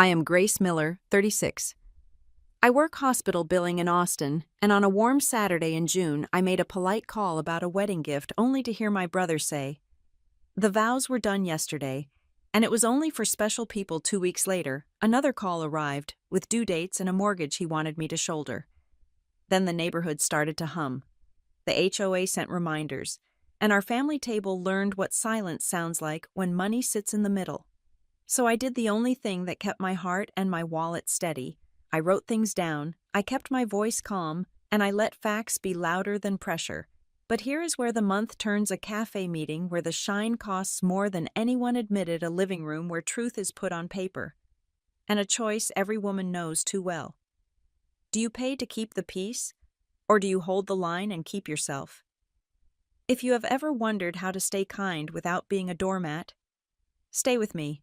I am Grace Miller, 36. I work hospital billing in Austin, and on a warm Saturday in June, I made a polite call about a wedding gift only to hear my brother say, "The vows were done yesterday, and it was only for special people 2 weeks later." Another call arrived, with due dates and a mortgage he wanted me to shoulder. Then the neighborhood started to hum. The HOA sent reminders, and our family table learned what silence sounds like when money sits in the middle. So I did the only thing that kept my heart and my wallet steady. I wrote things down, I kept my voice calm, and I let facts be louder than pressure. But here is where the month turns a cafe meeting where the shine costs more than anyone admitted, a living room where truth is put on paper. And a choice every woman knows too well. Do you pay to keep the peace, or do you hold the line and keep yourself? If you have ever wondered how to stay kind without being a doormat, stay with me.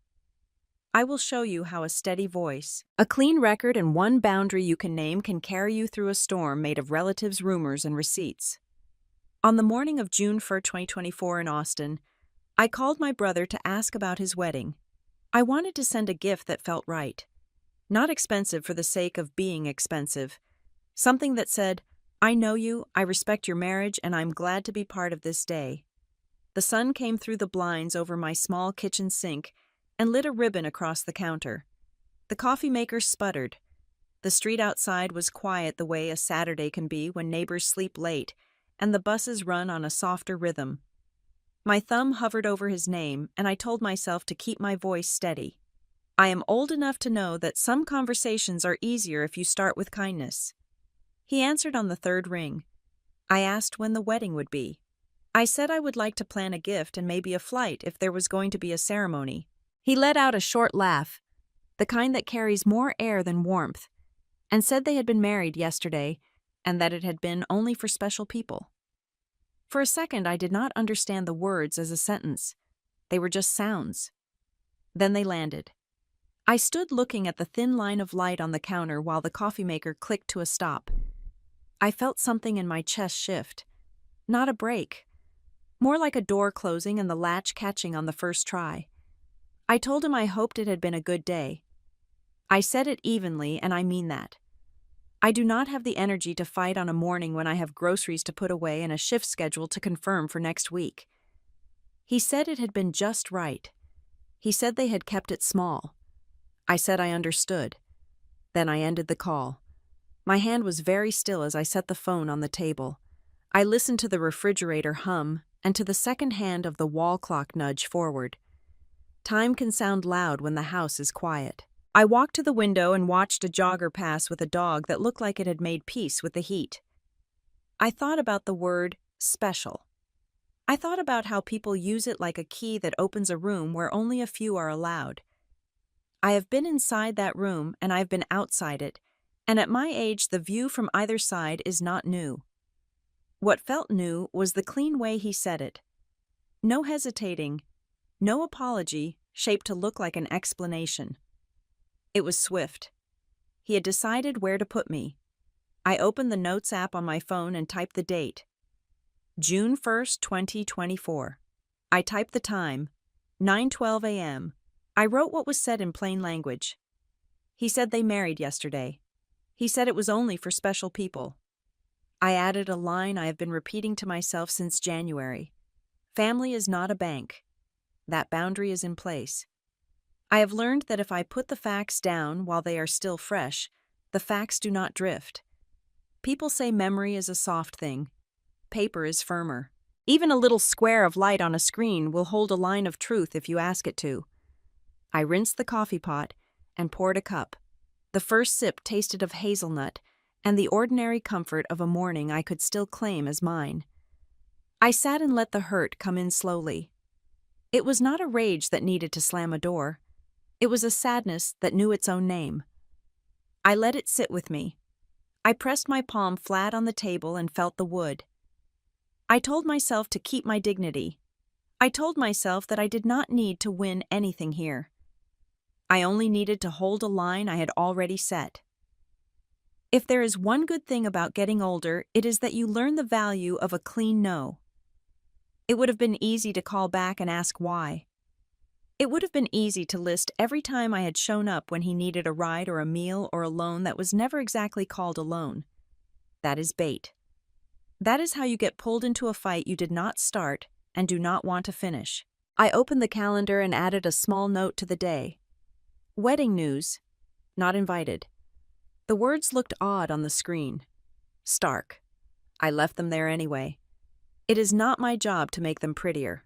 I will show you how a steady voice, a clean record, and one boundary you can name can carry you through a storm made of relatives, rumors, and receipts. On the morning of June 1st, 2024 in Austin, I called my brother to ask about his wedding. I wanted to send a gift that felt right. Not expensive for the sake of being expensive. Something that said, "I know you, I respect your marriage, and I'm glad to be part of this day." The sun came through the blinds over my small kitchen sink and lit a ribbon across the counter. The coffee maker sputtered. The street outside was quiet the way a Saturday can be when neighbors sleep late and the buses run on a softer rhythm. My thumb hovered over his name, and I told myself to keep my voice steady. I am old enough to know that some conversations are easier if you start with kindness. He answered on the third ring. I asked when the wedding would be. I said I would like to plan a gift and maybe a flight if there was going to be a ceremony. He let out a short laugh, the kind that carries more air than warmth, and said they had been married yesterday and that it had been only for special people. For a second, I did not understand the words as a sentence. They were just sounds. Then they landed. I stood looking at the thin line of light on the counter while the coffee maker clicked to a stop. I felt something in my chest shift. Not a break. More like a door closing and the latch catching on the first try. I told him I hoped it had been a good day. I said it evenly, and I mean that. I do not have the energy to fight on a morning when I have groceries to put away and a shift schedule to confirm for next week. He said it had been just right. He said they had kept it small. I said I understood. Then I ended the call. My hand was very still as I set the phone on the table. I listened to the refrigerator hum and to the second hand of the wall clock nudge forward. Time can sound loud when the house is quiet. I walked to the window and watched a jogger pass with a dog that looked like it had made peace with the heat. I thought about the word special. I thought about how people use it like a key that opens a room where only a few are allowed. I have been inside that room and I've been outside it, and at my age the view from either side is not new. What felt new was the clean way he said it. No hesitating. No apology, shaped to look like an explanation. It was swift. He had decided where to put me. I opened the Notes app on my phone and typed the date. June 1st, 2024. I typed the time, 9:12 a.m. I wrote what was said in plain language. He said they married yesterday. He said it was only for special people. I added a line I have been repeating to myself since January. Family is not a bank. That boundary is in place. I have learned that if I put the facts down while they are still fresh, the facts do not drift. People say memory is a soft thing. Paper is firmer. Even a little square of light on a screen will hold a line of truth if you ask it to. I rinsed the coffee pot and poured a cup. The first sip tasted of hazelnut and the ordinary comfort of a morning I could still claim as mine. I sat and let the hurt come in slowly. It was not a rage that needed to slam a door. It was a sadness that knew its own name. I let it sit with me. I pressed my palm flat on the table and felt the wood. I told myself to keep my dignity. I told myself that I did not need to win anything here. I only needed to hold a line I had already set. If there is one good thing about getting older, it is that you learn the value of a clean no. It would have been easy to call back and ask why. It would have been easy to list every time I had shown up when he needed a ride or a meal or a loan that was never exactly called a loan. That is bait. That is how you get pulled into a fight you did not start and do not want to finish. I opened the calendar and added a small note to the day. Wedding news. Not invited. The words looked odd on the screen. Stark. I left them there anyway. It is not my job to make them prettier.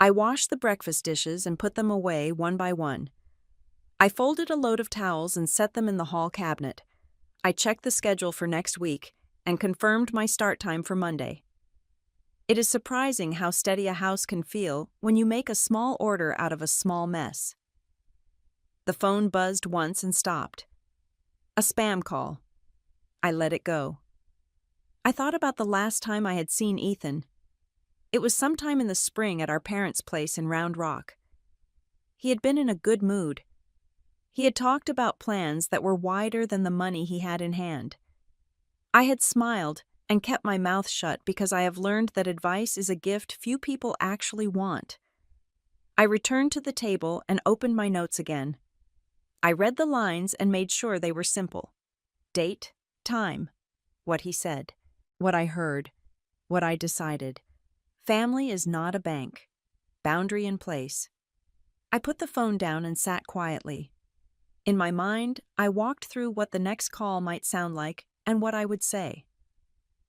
I washed the breakfast dishes and put them away one by one. I folded a load of towels and set them in the hall cabinet. I checked the schedule for next week and confirmed my start time for Monday. It is surprising how steady a house can feel when you make a small order out of a small mess. The phone buzzed once and stopped. A spam call. I let it go. I thought about the last time I had seen Ethan. It was sometime in the spring at our parents' place in Round Rock. He had been in a good mood. He had talked about plans that were wider than the money he had in hand. I had smiled and kept my mouth shut because I have learned that advice is a gift few people actually want. I returned to the table and opened my notes again. I read the lines and made sure they were simple. Date, time, what he said, what I heard, what I decided. Family is not a bank. Boundary in place. I put the phone down and sat quietly. In my mind, I walked through what the next call might sound like and what I would say.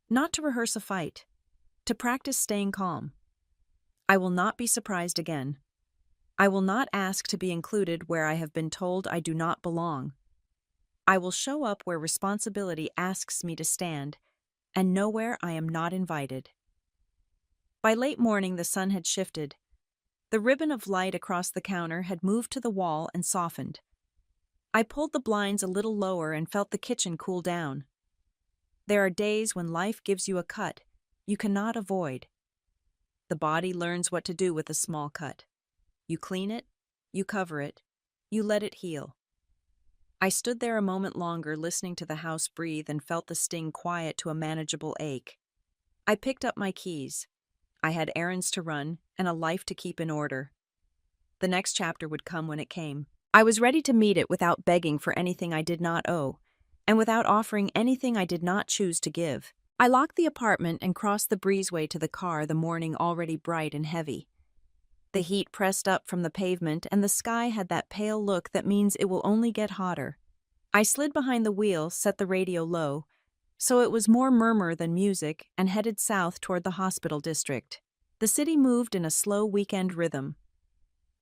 Not to rehearse a fight, to practice staying calm. I will not be surprised again. I will not ask to be included where I have been told I do not belong. I will show up where responsibility asks me to stand, and nowhere I am not invited. By late morning, the sun had shifted. The ribbon of light across the counter had moved to the wall and softened. I pulled the blinds a little lower and felt the kitchen cool down. There are days when life gives you a cut you cannot avoid. The body learns what to do with a small cut. You clean it, you cover it, you let it heal. I stood there a moment longer, listening to the house breathe, and felt the sting quiet to a manageable ache. I picked up my keys. I had errands to run and a life to keep in order. The next chapter would come when it came. I was ready to meet it without begging for anything I did not owe, and without offering anything I did not choose to give. I locked the apartment and crossed the breezeway to the car, the morning already bright and heavy. The heat pressed up from the pavement, and the sky had that pale look that means it will only get hotter. I slid behind the wheel, set the radio low, so it was more murmur than music, and headed south toward the hospital district. The city moved in a slow weekend rhythm.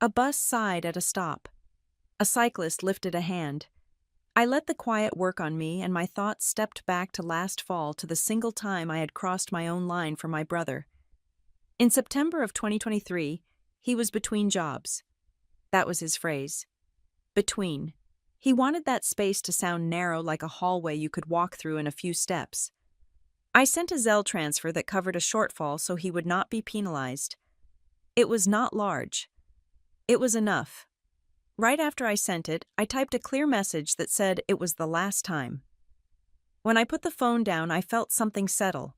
A bus sighed at a stop. A cyclist lifted a hand. I let the quiet work on me, and my thoughts stepped back to last fall, to the single time I had crossed my own line for my brother. In September of 2023, he was between jobs. That was his phrase. Between. He wanted that space to sound narrow, like a hallway you could walk through in a few steps. I sent a Zelle transfer that covered a shortfall so he would not be penalized. It was not large. It was enough. Right after I sent it, I typed a clear message that said it was the last time. When I put the phone down, I felt something settle.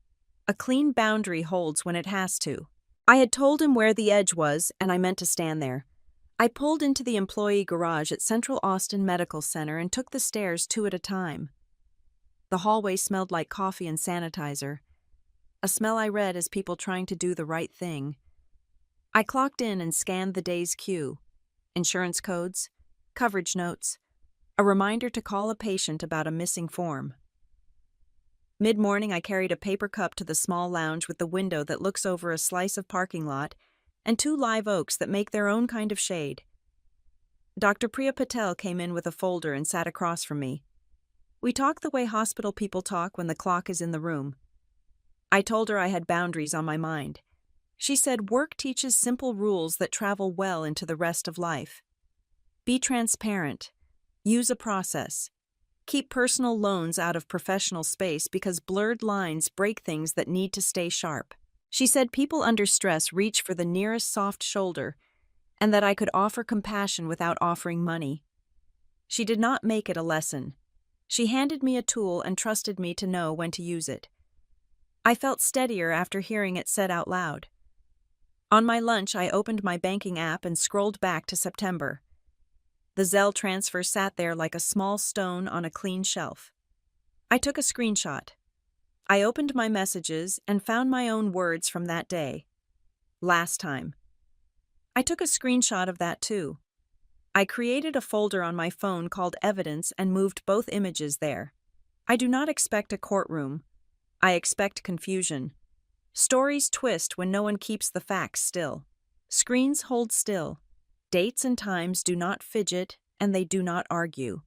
A clean boundary holds when it has to. I had told him where the edge was, and I meant to stand there. I pulled into the employee garage at Central Austin Medical Center and took the stairs 2 at a time. The hallway smelled like coffee and sanitizer, a smell I read as people trying to do the right thing. I clocked in and scanned the day's queue: insurance codes, coverage notes, a reminder to call a patient about a missing form. Mid-morning, I carried a paper cup to the small lounge with the window that looks over a slice of parking lot and 2 live oaks that make their own kind of shade. Dr. Priya Patel came in with a folder and sat across from me. We talked the way hospital people talk when the clock is in the room. I told her I had boundaries on my mind. She said work teaches simple rules that travel well into the rest of life. Be transparent. Use a process. Keep personal loans out of professional space because blurred lines break things that need to stay sharp. She said people under stress reach for the nearest soft shoulder, and that I could offer compassion without offering money. She did not make it a lesson. She handed me a tool and trusted me to know when to use it. I felt steadier after hearing it said out loud. On my lunch, I opened my banking app and scrolled back to September. The Zelle transfer sat there like a small stone on a clean shelf. I took a screenshot. I opened my messages and found my own words from that day. Last time. I took a screenshot of that too. I created a folder on my phone called Evidence and moved both images there. I do not expect a courtroom. I expect confusion. Stories twist when no one keeps the facts still. Screens hold still. Dates and times do not fidget, and they do not argue.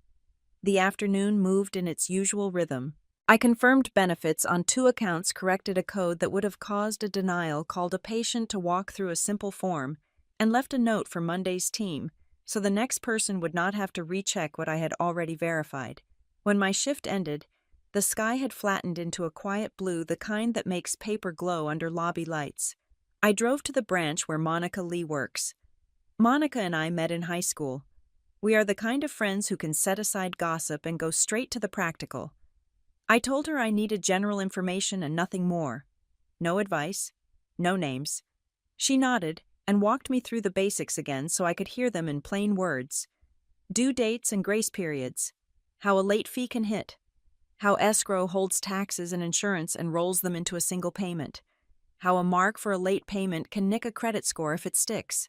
The afternoon moved in its usual rhythm. I confirmed benefits on 2 accounts, corrected a code that would have caused a denial, called a patient to walk through a simple form, and left a note for Monday's team, so the next person would not have to recheck what I had already verified. When my shift ended, the sky had flattened into a quiet blue, the kind that makes paper glow under lobby lights. I drove to the branch where Monica Lee works. Monica and I met in high school. We are the kind of friends who can set aside gossip and go straight to the practical. I told her I needed general information and nothing more. No advice, no names. She nodded and walked me through the basics again so I could hear them in plain words. Due dates and grace periods. How a late fee can hit. How escrow holds taxes and insurance and rolls them into a single payment. How a mark for a late payment can nick a credit score if it sticks.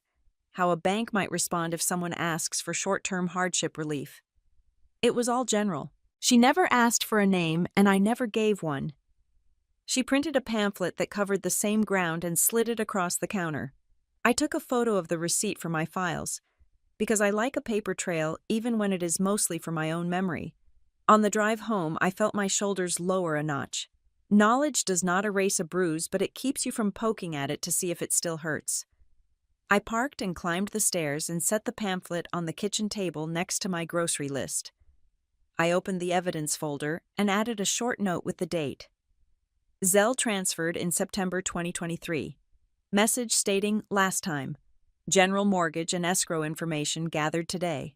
How a bank might respond if someone asks for short-term hardship relief. It was all general. She never asked for a name, and I never gave one. She printed a pamphlet that covered the same ground and slid it across the counter. I took a photo of the receipt for my files, because I like a paper trail even when it is mostly for my own memory. On the drive home, I felt my shoulders lower a notch. Knowledge does not erase a bruise, but it keeps you from poking at it to see if it still hurts. I parked and climbed the stairs and set the pamphlet on the kitchen table next to my grocery list. I opened the evidence folder and added a short note with the date. Zelle transferred in September 2023. Message stating last time. General mortgage and escrow information gathered today.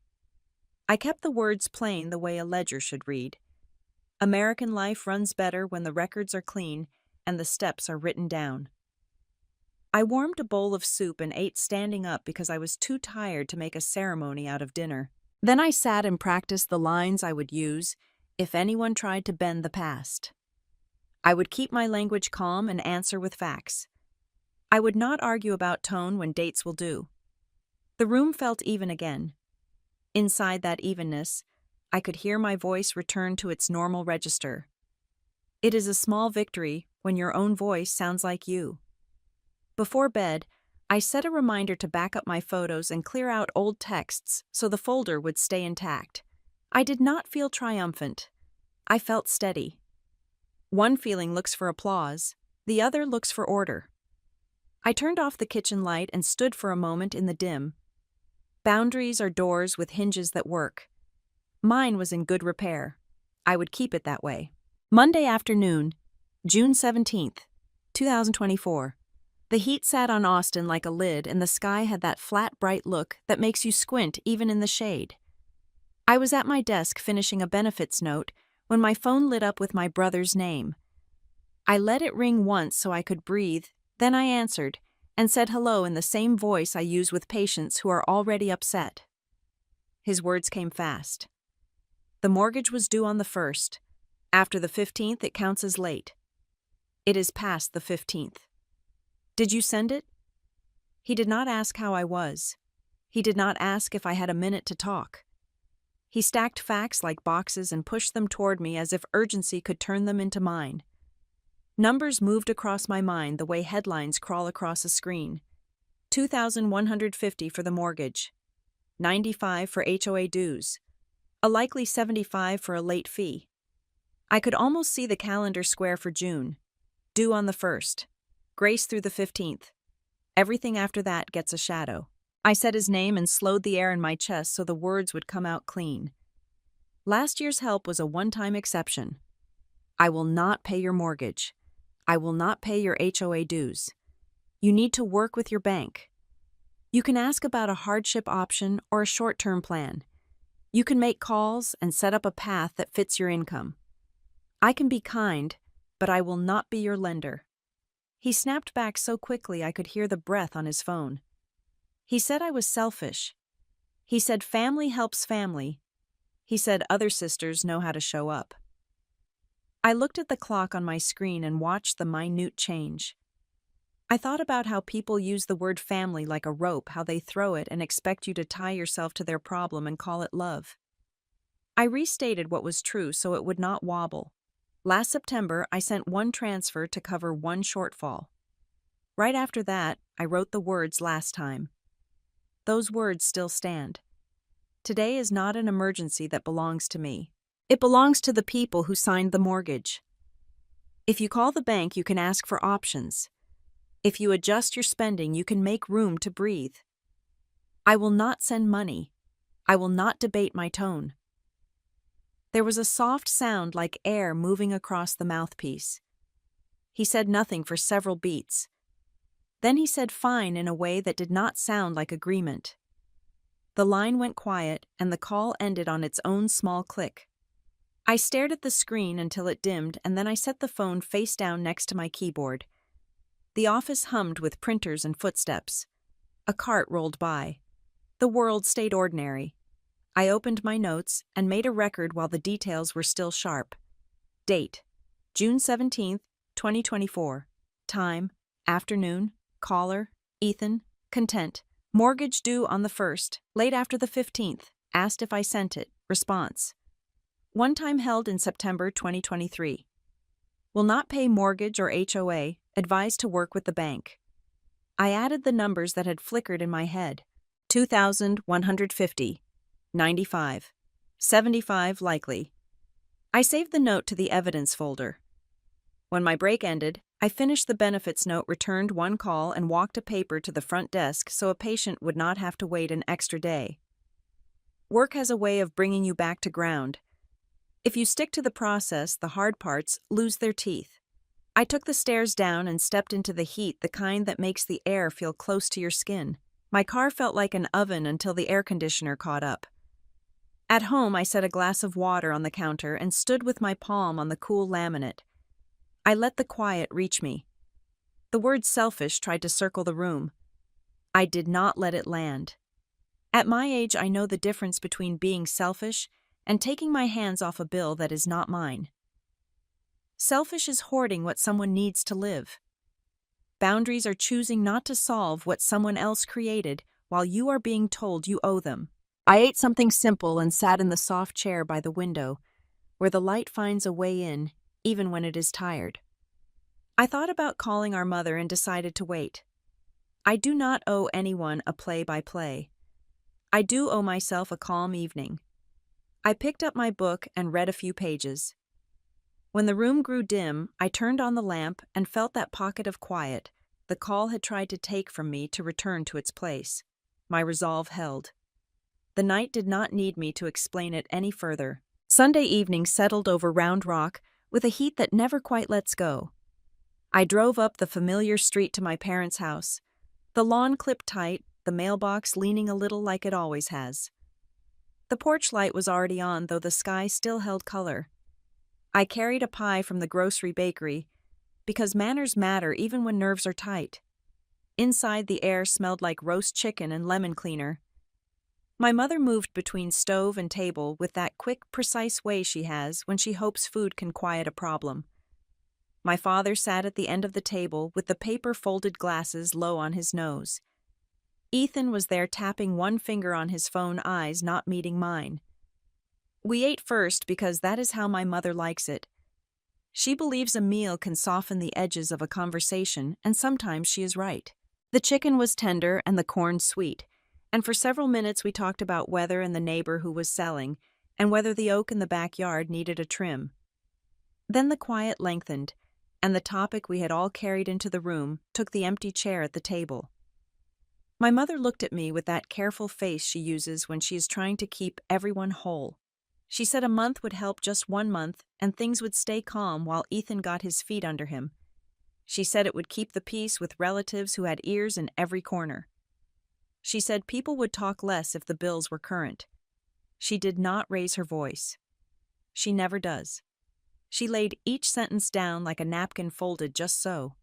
I kept the words plain the way a ledger should read. American life runs better when the records are clean and the steps are written down. I warmed a bowl of soup and ate standing up because I was too tired to make a ceremony out of dinner. Then I sat and practiced the lines I would use if anyone tried to bend the past. I would keep my language calm and answer with facts. I would not argue about tone when dates will do. The room felt even again. Inside that evenness, I could hear my voice return to its normal register. It is a small victory when your own voice sounds like you. Before bed, I set a reminder to back up my photos and clear out old texts so the folder would stay intact. I did not feel triumphant. I felt steady. One feeling looks for applause, the other looks for order. I turned off the kitchen light and stood for a moment in the dim. Boundaries are doors with hinges that work. Mine was in good repair. I would keep it that way. Monday afternoon, June 17th, 2024. The heat sat on Austin like a lid, and the sky had that flat, bright look that makes you squint even in the shade. I was at my desk finishing a benefits note when my phone lit up with my brother's name. I let it ring once so I could breathe, then I answered and said hello in the same voice I use with patients who are already upset. His words came fast. The mortgage was due on the 1st. After the 15th, it counts as late. It is past the 15th. Did you send it? He did not ask how I was. He did not ask if I had a minute to talk. He stacked facts like boxes and pushed them toward me as if urgency could turn them into mine. Numbers moved across my mind the way headlines crawl across a screen. $2,150 for the mortgage. $95 for HOA dues. A likely $75 for a late fee. I could almost see the calendar square for June. Due on the 1st. Grace through the 15th. Everything after that gets a shadow. I said his name and slowed the air in my chest so the words would come out clean. Last year's help was a one-time exception. I will not pay your mortgage. I will not pay your HOA dues. You need to work with your bank. You can ask about a hardship option or a short-term plan. You can make calls and set up a path that fits your income. I can be kind, but I will not be your lender. He snapped back so quickly I could hear the breath on his phone. He said I was selfish. He said family helps family. He said other sisters know how to show up. I looked at the clock on my screen and watched the minute change. I thought about how people use the word family like a rope, how they throw it and expect you to tie yourself to their problem and call it love. I restated what was true so it would not wobble. Last September, I sent one transfer to cover one shortfall. Right after that, I wrote the words last time. Those words still stand. Today is not an emergency that belongs to me. It belongs to the people who signed the mortgage. If you call the bank, you can ask for options. If you adjust your spending, you can make room to breathe. I will not send money. I will not debate my tone. There was a soft sound like air moving across the mouthpiece. He said nothing for several beats. Then he said fine in a way that did not sound like agreement. The line went quiet and the call ended on its own small click. I stared at the screen until it dimmed and then I set the phone face down next to my keyboard. The office hummed with printers and footsteps. A cart rolled by. The world stayed ordinary. I opened my notes and made a record while the details were still sharp. Date: June 17, 2024. Time: afternoon. Caller: Ethan. Content: mortgage due on the 1st, late after the 15th. Asked if I sent it. Response: one time held in September 2023. Will not pay mortgage or HOA. Advised to work with the bank. I added the numbers that had flickered in my head. 2,150. 95. 75 likely. I saved the note to the evidence folder. When my break ended, I finished the benefits note, returned one call, and walked a paper to the front desk so a patient would not have to wait an extra day. Work has a way of bringing you back to ground. If you stick to the process, the hard parts lose their teeth. I took the stairs down and stepped into the heat, the kind that makes the air feel close to your skin. My car felt like an oven until the air conditioner caught up. At home, I set a glass of water on the counter and stood with my palm on the cool laminate. I let the quiet reach me. The word selfish tried to circle the room. I did not let it land. At my age, I know the difference between being selfish and taking my hands off a bill that is not mine. Selfish is hoarding what someone needs to live. Boundaries are choosing not to solve what someone else created while you are being told you owe them. I ate something simple and sat in the soft chair by the window, where the light finds a way in, even when it is tired. I thought about calling our mother and decided to wait. I do not owe anyone a play-by-play. I do owe myself a calm evening. I picked up my book and read a few pages. When the room grew dim, I turned on the lamp and felt that pocket of quiet the call had tried to take from me to return to its place. My resolve held. The night did not need me to explain it any further. Sunday evening settled over Round Rock with a heat that never quite lets go. I drove up the familiar street to my parents' house, the lawn clipped tight, the mailbox leaning a little like it always has. The porch light was already on, though the sky still held color. I carried a pie from the grocery bakery, because manners matter even when nerves are tight. Inside, the air smelled like roast chicken and lemon cleaner. My mother moved between stove and table with that quick, precise way she has when she hopes food can quiet a problem. My father sat at the end of the table with the paper-folded glasses low on his nose. Ethan was there tapping one finger on his phone, eyes not meeting mine. We ate first because that is how my mother likes it. She believes a meal can soften the edges of a conversation, and sometimes she is right. The chicken was tender and the corn sweet, and for several minutes we talked about weather and the neighbor who was selling, and whether the oak in the backyard needed a trim. Then the quiet lengthened, and the topic we had all carried into the room took the empty chair at the table. My mother looked at me with that careful face she uses when she is trying to keep everyone whole. She said a month would help, just 1 month, and things would stay calm while Ethan got his feet under him. She said it would keep the peace with relatives who had ears in every corner. She said people would talk less if the bills were current. She did not raise her voice. She never does. She laid each sentence down like a napkin folded just so.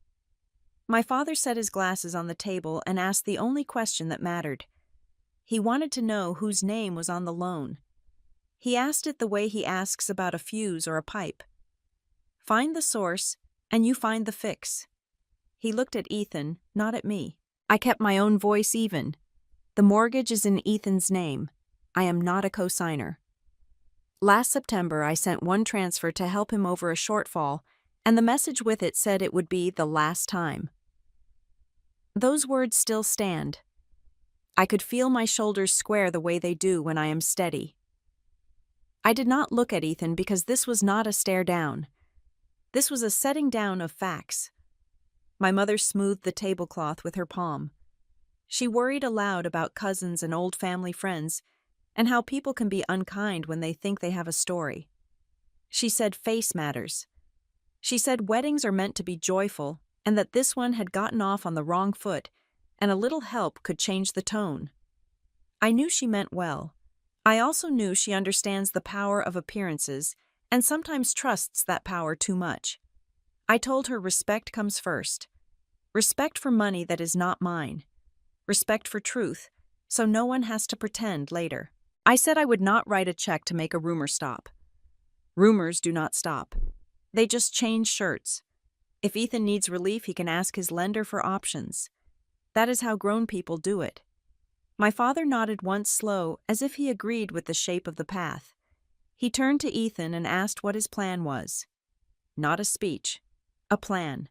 My father set his glasses on the table and asked the only question that mattered. He wanted to know whose name was on the loan. He asked it the way he asks about a fuse or a pipe. Find the source, and you find the fix. He looked at Ethan, not at me. I kept my own voice even. The mortgage is in Ethan's name. I am not a cosigner. Last September, I sent one transfer to help him over a shortfall, and the message with it said it would be the last time. Those words still stand. I could feel my shoulders square the way they do when I am steady. I did not look at Ethan because this was not a stare down. This was a setting down of facts. My mother smoothed the tablecloth with her palm. She worried aloud about cousins and old family friends, and how people can be unkind when they think they have a story. She said face matters. She said weddings are meant to be joyful, and that this one had gotten off on the wrong foot, and a little help could change the tone. I knew she meant well. I also knew she understands the power of appearances, and sometimes trusts that power too much. I told her respect comes first. Respect for money that is not mine. Respect for truth, so no one has to pretend later. I said I would not write a check to make a rumor stop. Rumors do not stop. They just change shirts. If Ethan needs relief, he can ask his lender for options. That is how grown people do it. My father nodded once slow, as if he agreed with the shape of the path. He turned to Ethan and asked what his plan was. Not a speech. A plan.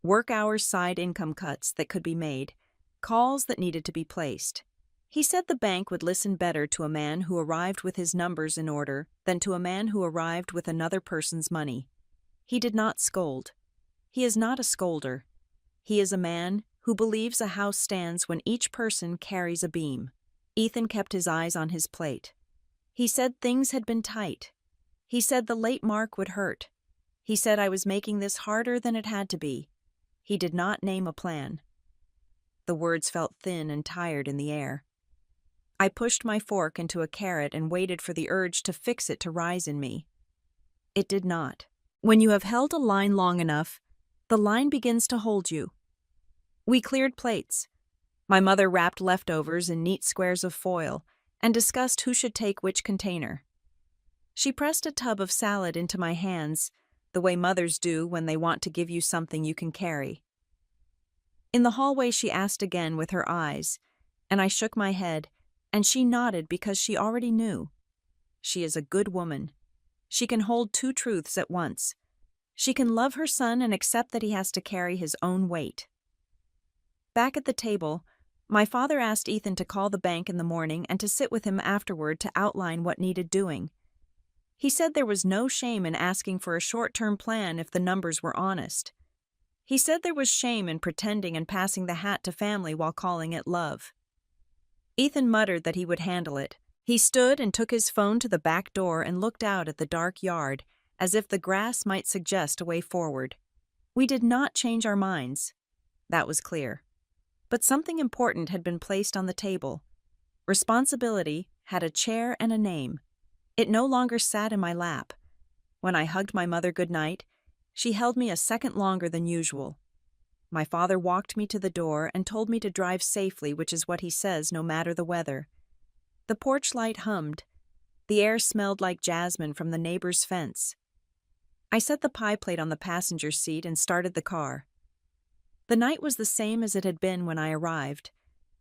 Work hours, side income cuts that could be made, calls that needed to be placed. He said the bank would listen better to a man who arrived with his numbers in order than to a man who arrived with another person's money. He did not scold. He is not a scolder. He is a man who believes a house stands when each person carries a beam. Ethan kept his eyes on his plate. He said things had been tight. He said the late mark would hurt. He said I was making this harder than it had to be. He did not name a plan. The words felt thin and tired in the air. I pushed my fork into a carrot and waited for the urge to fix it to rise in me. It did not. When you have held a line long enough, the line begins to hold you. We cleared plates. My mother wrapped leftovers in neat squares of foil and discussed who should take which container. She pressed a tub of salad into my hands, the way mothers do when they want to give you something you can carry. In the hallway, she asked again with her eyes, and I shook my head, and she nodded because she already knew. She is a good woman. She can hold two truths at once. She can love her son and accept that he has to carry his own weight. Back at the table, my father asked Ethan to call the bank in the morning and to sit with him afterward to outline what needed doing. He said there was no shame in asking for a short-term plan if the numbers were honest. He said there was shame in pretending and passing the hat to family while calling it love. Ethan muttered that he would handle it. He stood and took his phone to the back door and looked out at the dark yard, as if the grass might suggest a way forward. We did not change our minds. That was clear. But something important had been placed on the table. Responsibility had a chair and a name. It no longer sat in my lap. When I hugged my mother goodnight, she held me a second longer than usual. My father walked me to the door and told me to drive safely, which is what he says no matter the weather. The porch light hummed. The air smelled like jasmine from the neighbor's fence. I set the pie plate on the passenger seat and started the car. The night was the same as it had been when I arrived.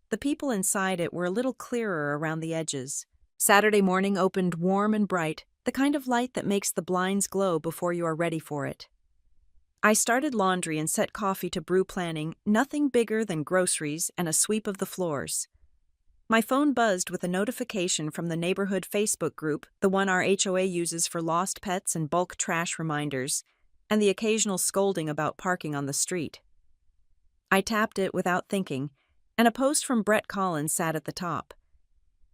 The people inside it were a little clearer around the edges. Saturday morning opened warm and bright, the kind of light that makes the blinds glow before you are ready for it. I started laundry and set coffee to brew, planning nothing bigger than groceries and a sweep of the floors. My phone buzzed with a notification from the neighborhood Facebook group, the one our HOA uses for lost pets and bulk trash reminders, and the occasional scolding about parking on the street. I tapped it without thinking, and a post from Brett Collins sat at the top.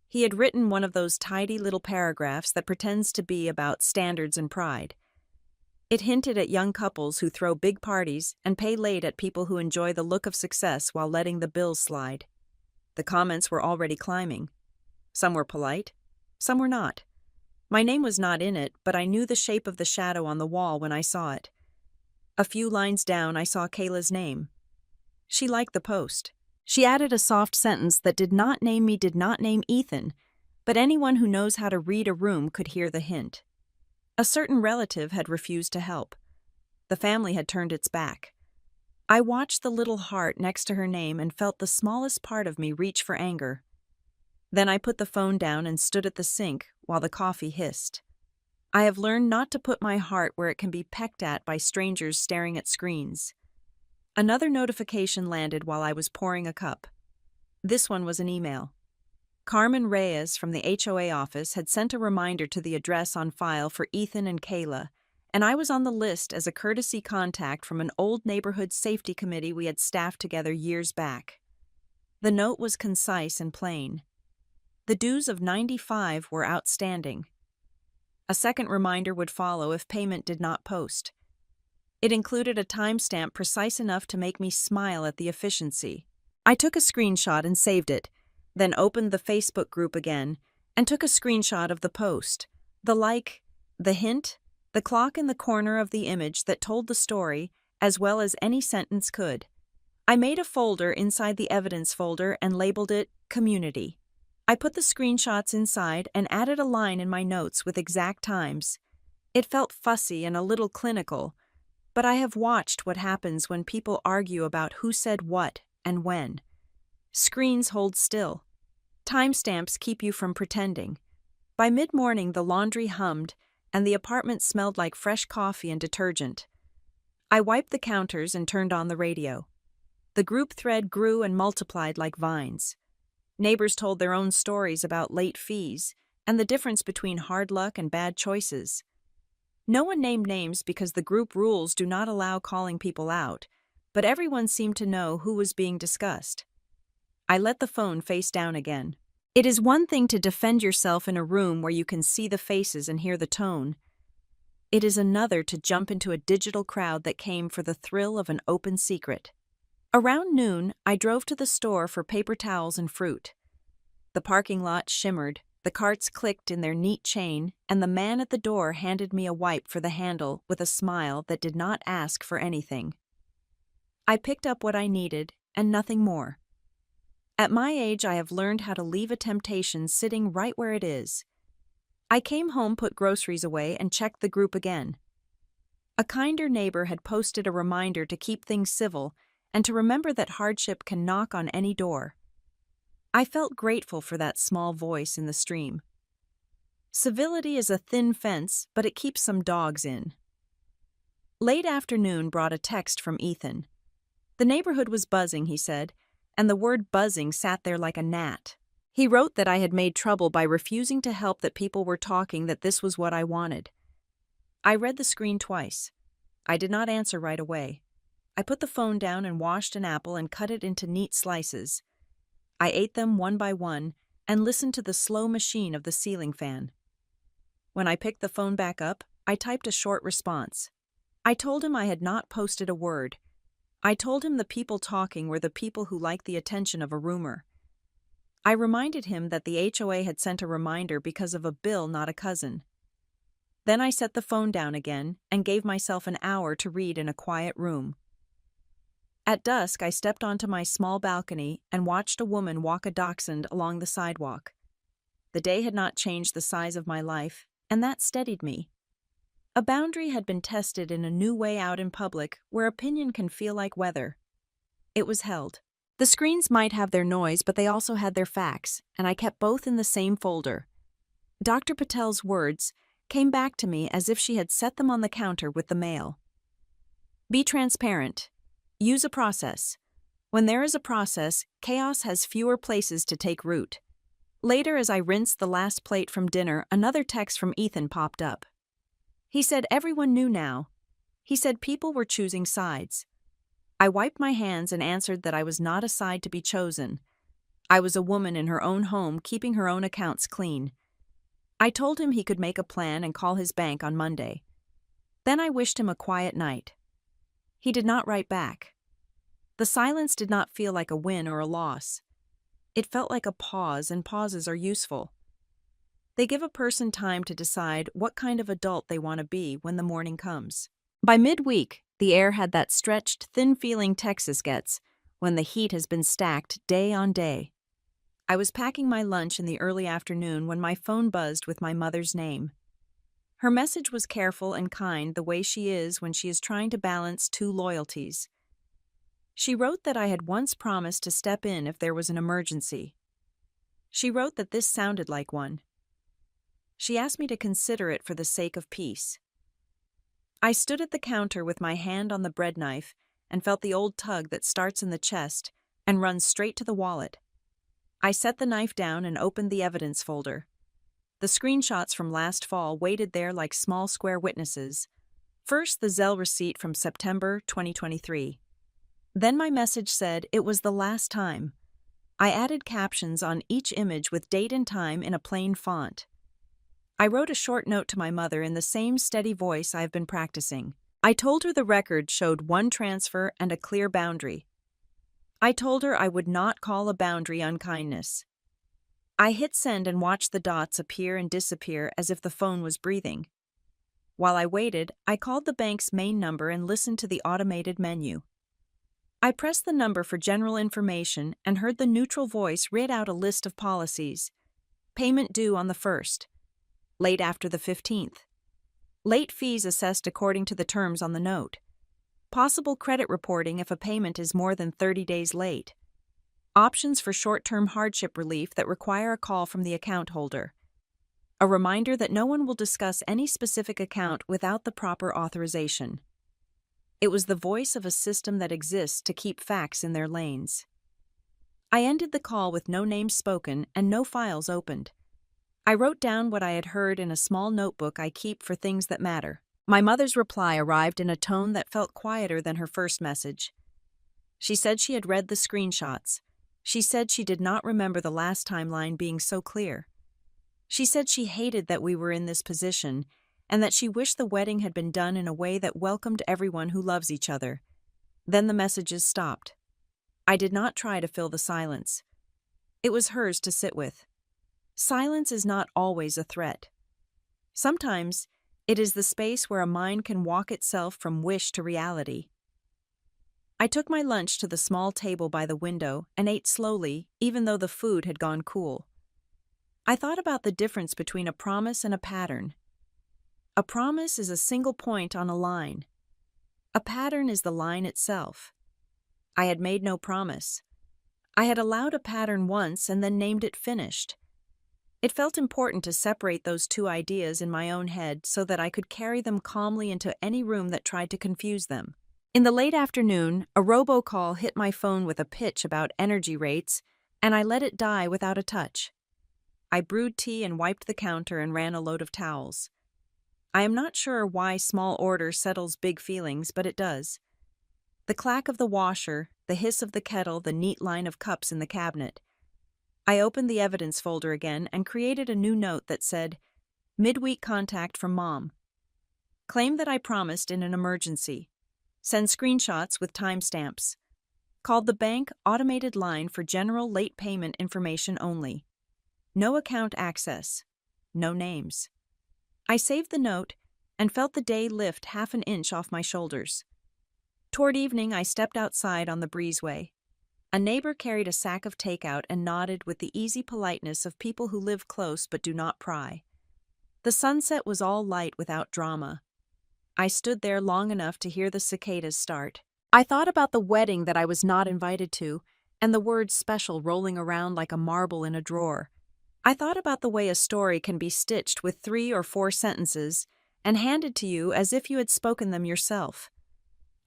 He had written one of those tidy little paragraphs that pretends to be about standards and pride. It hinted at young couples who throw big parties and pay late at people who enjoy the look of success while letting the bills slide. The comments were already climbing. Some were polite, some were not. My name was not in it, but I knew the shape of the shadow on the wall when I saw it. A few lines down, I saw Kayla's name. She liked the post. She added a soft sentence that did not name me, did not name Ethan, but anyone who knows how to read a room could hear the hint. A certain relative had refused to help. The family had turned its back. I watched the little heart next to her name and felt the smallest part of me reach for anger. Then I put the phone down and stood at the sink while the coffee hissed. I have learned not to put my heart where it can be pecked at by strangers staring at screens. Another notification landed while I was pouring a cup. This one was an email. Carmen Reyes from the HOA office had sent a reminder to the address on file for Ethan and Kayla, and I was on the list as a courtesy contact from an old neighborhood safety committee we had staffed together years back. The note was concise and plain. The dues of $95 were outstanding. A second reminder would follow if payment did not post. It included a timestamp precise enough to make me smile at the efficiency. I took a screenshot and saved it, then opened the Facebook group again and took a screenshot of the post, the like, the hint, the clock in the corner of the image that told the story, as well as any sentence could. I made a folder inside the evidence folder and labeled it Community. I put the screenshots inside and added a line in my notes with exact times. It felt fussy and a little clinical, but I have watched what happens when people argue about who said what and when. Screens hold still. Timestamps keep you from pretending. By mid-morning, the laundry hummed, and the apartment smelled like fresh coffee and detergent. I wiped the counters and turned on the radio. The group thread grew and multiplied like vines. Neighbors told their own stories about late fees and the difference between hard luck and bad choices. No one named names because the group rules do not allow calling people out, but everyone seemed to know who was being discussed. I let the phone face down again. It is one thing to defend yourself in a room where you can see the faces and hear the tone. It is another to jump into a digital crowd that came for the thrill of an open secret. Around noon, I drove to the store for paper towels and fruit. The parking lot shimmered, the carts clicked in their neat chain, and the man at the door handed me a wipe for the handle with a smile that did not ask for anything. I picked up what I needed, and nothing more. At my age, I have learned how to leave a temptation sitting right where it is. I came home, put groceries away, and checked the group again. A kinder neighbor had posted a reminder to keep things civil and to remember that hardship can knock on any door. I felt grateful for that small voice in the stream. Civility is a thin fence, but it keeps some dogs in. Late afternoon brought a text from Ethan. The neighborhood was buzzing, he said, and the word buzzing sat there like a gnat. He wrote that I had made trouble by refusing to help, that people were talking, that this was what I wanted. I read the screen twice. I did not answer right away. I put the phone down and washed an apple and cut it into neat slices. I ate them one by one and listened to the slow machine of the ceiling fan. When I picked the phone back up, I typed a short response. I told him I had not posted a word. I told him the people talking were the people who liked the attention of a rumor. I reminded him that the HOA had sent a reminder because of a bill, not a cousin. Then I set the phone down again and gave myself an hour to read in a quiet room. At dusk, I stepped onto my small balcony and watched a woman walk a dachshund along the sidewalk. The day had not changed the size of my life, and that steadied me. A boundary had been tested in a new way out in public where opinion can feel like weather. It was held. The screens might have their noise, but they also had their facts, and I kept both in the same folder. Dr. Patel's words came back to me as if she had set them on the counter with the mail. Be transparent. Use a process. When there is a process, chaos has fewer places to take root. Later, as I rinsed the last plate from dinner, another text from Ethan popped up. He said everyone knew now. He said people were choosing sides. I wiped my hands and answered that I was not a side to be chosen. I was a woman in her own home, keeping her own accounts clean. I told him he could make a plan and call his bank on Monday. Then I wished him a quiet night. He did not write back. The silence did not feel like a win or a loss. It felt like a pause, and pauses are useful. They give a person time to decide what kind of adult they want to be when the morning comes. By midweek, the air had that stretched, thin feeling Texas gets when the heat has been stacked day on day. I was packing my lunch in the early afternoon when my phone buzzed with my mother's name. Her message was careful and kind, the way she is when she is trying to balance two loyalties. She wrote that I had once promised to step in if there was an emergency. She wrote that this sounded like one. She asked me to consider it for the sake of peace. I stood at the counter with my hand on the bread knife and felt the old tug that starts in the chest and runs straight to the wallet. I set the knife down and opened the evidence folder. The screenshots from last fall waited there like small square witnesses. First, the Zelle receipt from September 2023. Then my message said it was the last time. I added captions on each image with date and time in a plain font. I wrote a short note to my mother in the same steady voice I've been practicing. I told her the record showed one transfer and a clear boundary. I told her I would not call a boundary unkindness. I hit send and watched the dots appear and disappear as if the phone was breathing. While I waited, I called the bank's main number and listened to the automated menu. I pressed the number for general information and heard the neutral voice read out a list of policies. Payment due on the 1st. Late after the 15th. Late fees assessed according to the terms on the note. Possible credit reporting if a payment is more than 30 days late. Options for short-term hardship relief that require a call from the account holder. A reminder that no one will discuss any specific account without the proper authorization. It was the voice of a system that exists to keep facts in their lanes. I ended the call with no names spoken and no files opened. I wrote down what I had heard in a small notebook I keep for things that matter. My mother's reply arrived in a tone that felt quieter than her first message. She said she had read the screenshots. She said she did not remember the last timeline being so clear. She said she hated that we were in this position and that she wished the wedding had been done in a way that welcomed everyone who loves each other. Then the messages stopped. I did not try to fill the silence. It was hers to sit with. Silence is not always a threat. Sometimes, it is the space where a mind can walk itself from wish to reality. I took my lunch to the small table by the window and ate slowly, even though the food had gone cool. I thought about the difference between a promise and a pattern. A promise is a single point on a line. A pattern is the line itself. I had made no promise. I had allowed a pattern once and then named it finished. It felt important to separate those two ideas in my own head so that I could carry them calmly into any room that tried to confuse them. In the late afternoon, a robocall hit my phone with a pitch about energy rates, and I let it die without a touch. I brewed tea and wiped the counter and ran a load of towels. I am not sure why small order settles big feelings, but it does. The clack of the washer, the hiss of the kettle, the neat line of cups in the cabinet. I opened the evidence folder again and created a new note that said, "Midweek contact from Mom. Claim that I promised in an emergency. Send screenshots with timestamps. Called the bank automated line for general late payment information only. No account access. No names." I saved the note and felt the day lift half an inch off my shoulders. Toward evening, I stepped outside on the breezeway. A neighbor carried a sack of takeout and nodded with the easy politeness of people who live close but do not pry. The sunset was all light without drama. I stood there long enough to hear the cicadas start. I thought about the wedding that I was not invited to, and the word special rolling around like a marble in a drawer. I thought about the way a story can be stitched with 3 or 4 sentences and handed to you as if you had spoken them yourself.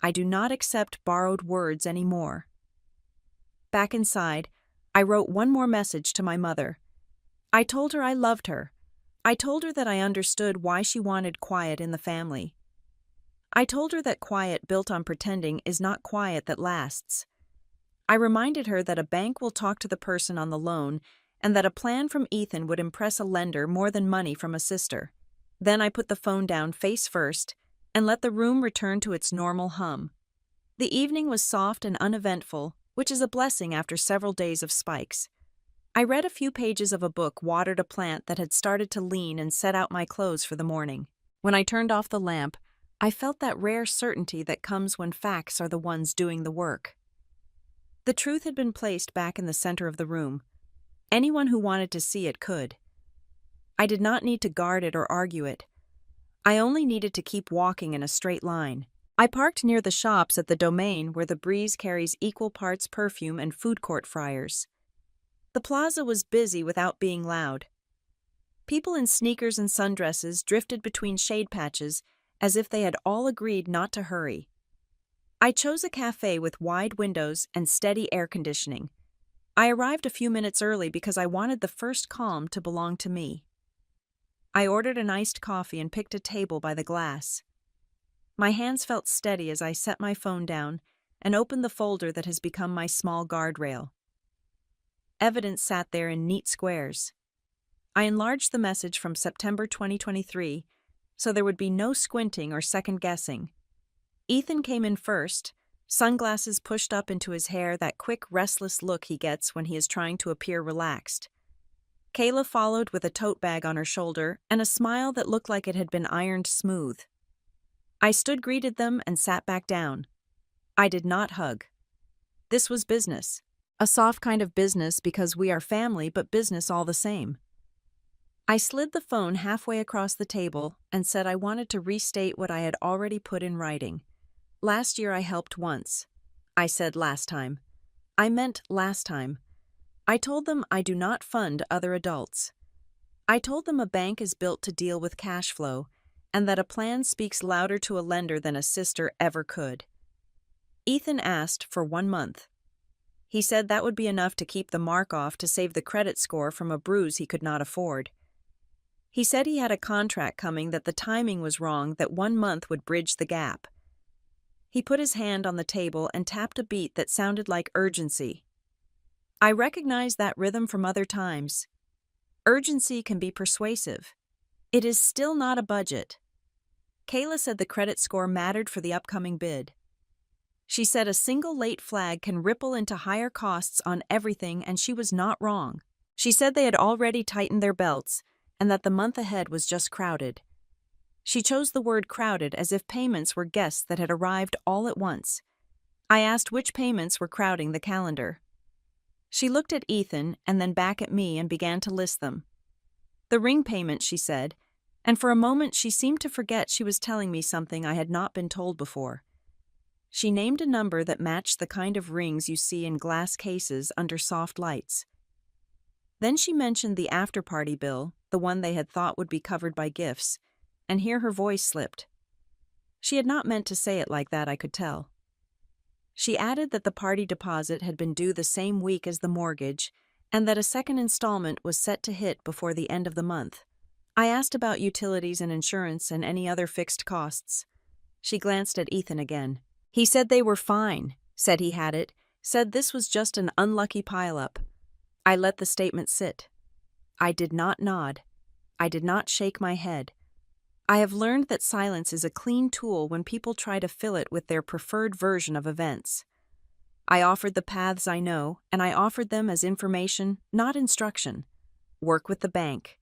I do not accept borrowed words anymore. Back inside, I wrote one more message to my mother. I told her I loved her. I told her that I understood why she wanted quiet in the family. I told her that quiet built on pretending is not quiet that lasts. I reminded her that a bank will talk to the person on the loan and that a plan from Ethan would impress a lender more than money from a sister. Then I put the phone down face first and let the room return to its normal hum. The evening was soft and uneventful, which is a blessing after several days of spikes. I read a few pages of a book, watered a plant that had started to lean, and set out my clothes for the morning. When I turned off the lamp, I felt that rare certainty that comes when facts are the ones doing the work. The truth had been placed back in the center of the room. Anyone who wanted to see it could. I did not need to guard it or argue it. I only needed to keep walking in a straight line. I parked near the shops at the Domain where the breeze carries equal parts perfume and food court fryers. The plaza was busy without being loud. People in sneakers and sundresses drifted between shade patches as if they had all agreed not to hurry. I chose a cafe with wide windows and steady air conditioning. I arrived a few minutes early because I wanted the first calm to belong to me. I ordered an iced coffee and picked a table by the glass. My hands felt steady as I set my phone down and opened the folder that has become my small guardrail. Evidence sat there in neat squares. I enlarged the message from September 2023 so there would be no squinting or second-guessing. Ethan came in first, sunglasses pushed up into his hair, that quick, restless look he gets when he is trying to appear relaxed. Kayla followed with a tote bag on her shoulder and a smile that looked like it had been ironed smooth. I greeted them, and sat back down. I did not hug. This was business. A soft kind of business because we are family, but business all the same. I slid the phone halfway across the table and said I wanted to restate what I had already put in writing. Last year I helped once. I said last time. I meant last time. I told them I do not fund other adults. I told them a bank is built to deal with cash flow, and that a plan speaks louder to a lender than a sister ever could. Ethan asked for 1 month. He said that would be enough to keep the mark off to save the credit score from a bruise he could not afford. He said he had a contract coming, that the timing was wrong, that 1 month would bridge the gap. He put his hand on the table and tapped a beat that sounded like urgency. I recognized that rhythm from other times. Urgency can be persuasive. It is still not a budget. Kayla said the credit score mattered for the upcoming bid. She said a single late flag can ripple into higher costs on everything, and she was not wrong. She said they had already tightened their belts, and that the month ahead was just crowded. She chose the word crowded as if payments were guests that had arrived all at once. I asked which payments were crowding the calendar. She looked at Ethan and then back at me and began to list them. The ring payment, she said, and for a moment she seemed to forget she was telling me something I had not been told before. She named a number that matched the kind of rings you see in glass cases under soft lights. Then she mentioned the after-party bill, the one they had thought would be covered by gifts, and here her voice slipped. She had not meant to say it like that, I could tell. She added that the party deposit had been due the same week as the mortgage, and that a second installment was set to hit before the end of the month. I asked about utilities and insurance and any other fixed costs. She glanced at Ethan again. He said they were fine, said he had it, said this was just an unlucky pileup. I let the statement sit. I did not nod. I did not shake my head. I have learned that silence is a clean tool when people try to fill it with their preferred version of events. I offered the paths I know, and I offered them as information, not instruction. Work with the bank.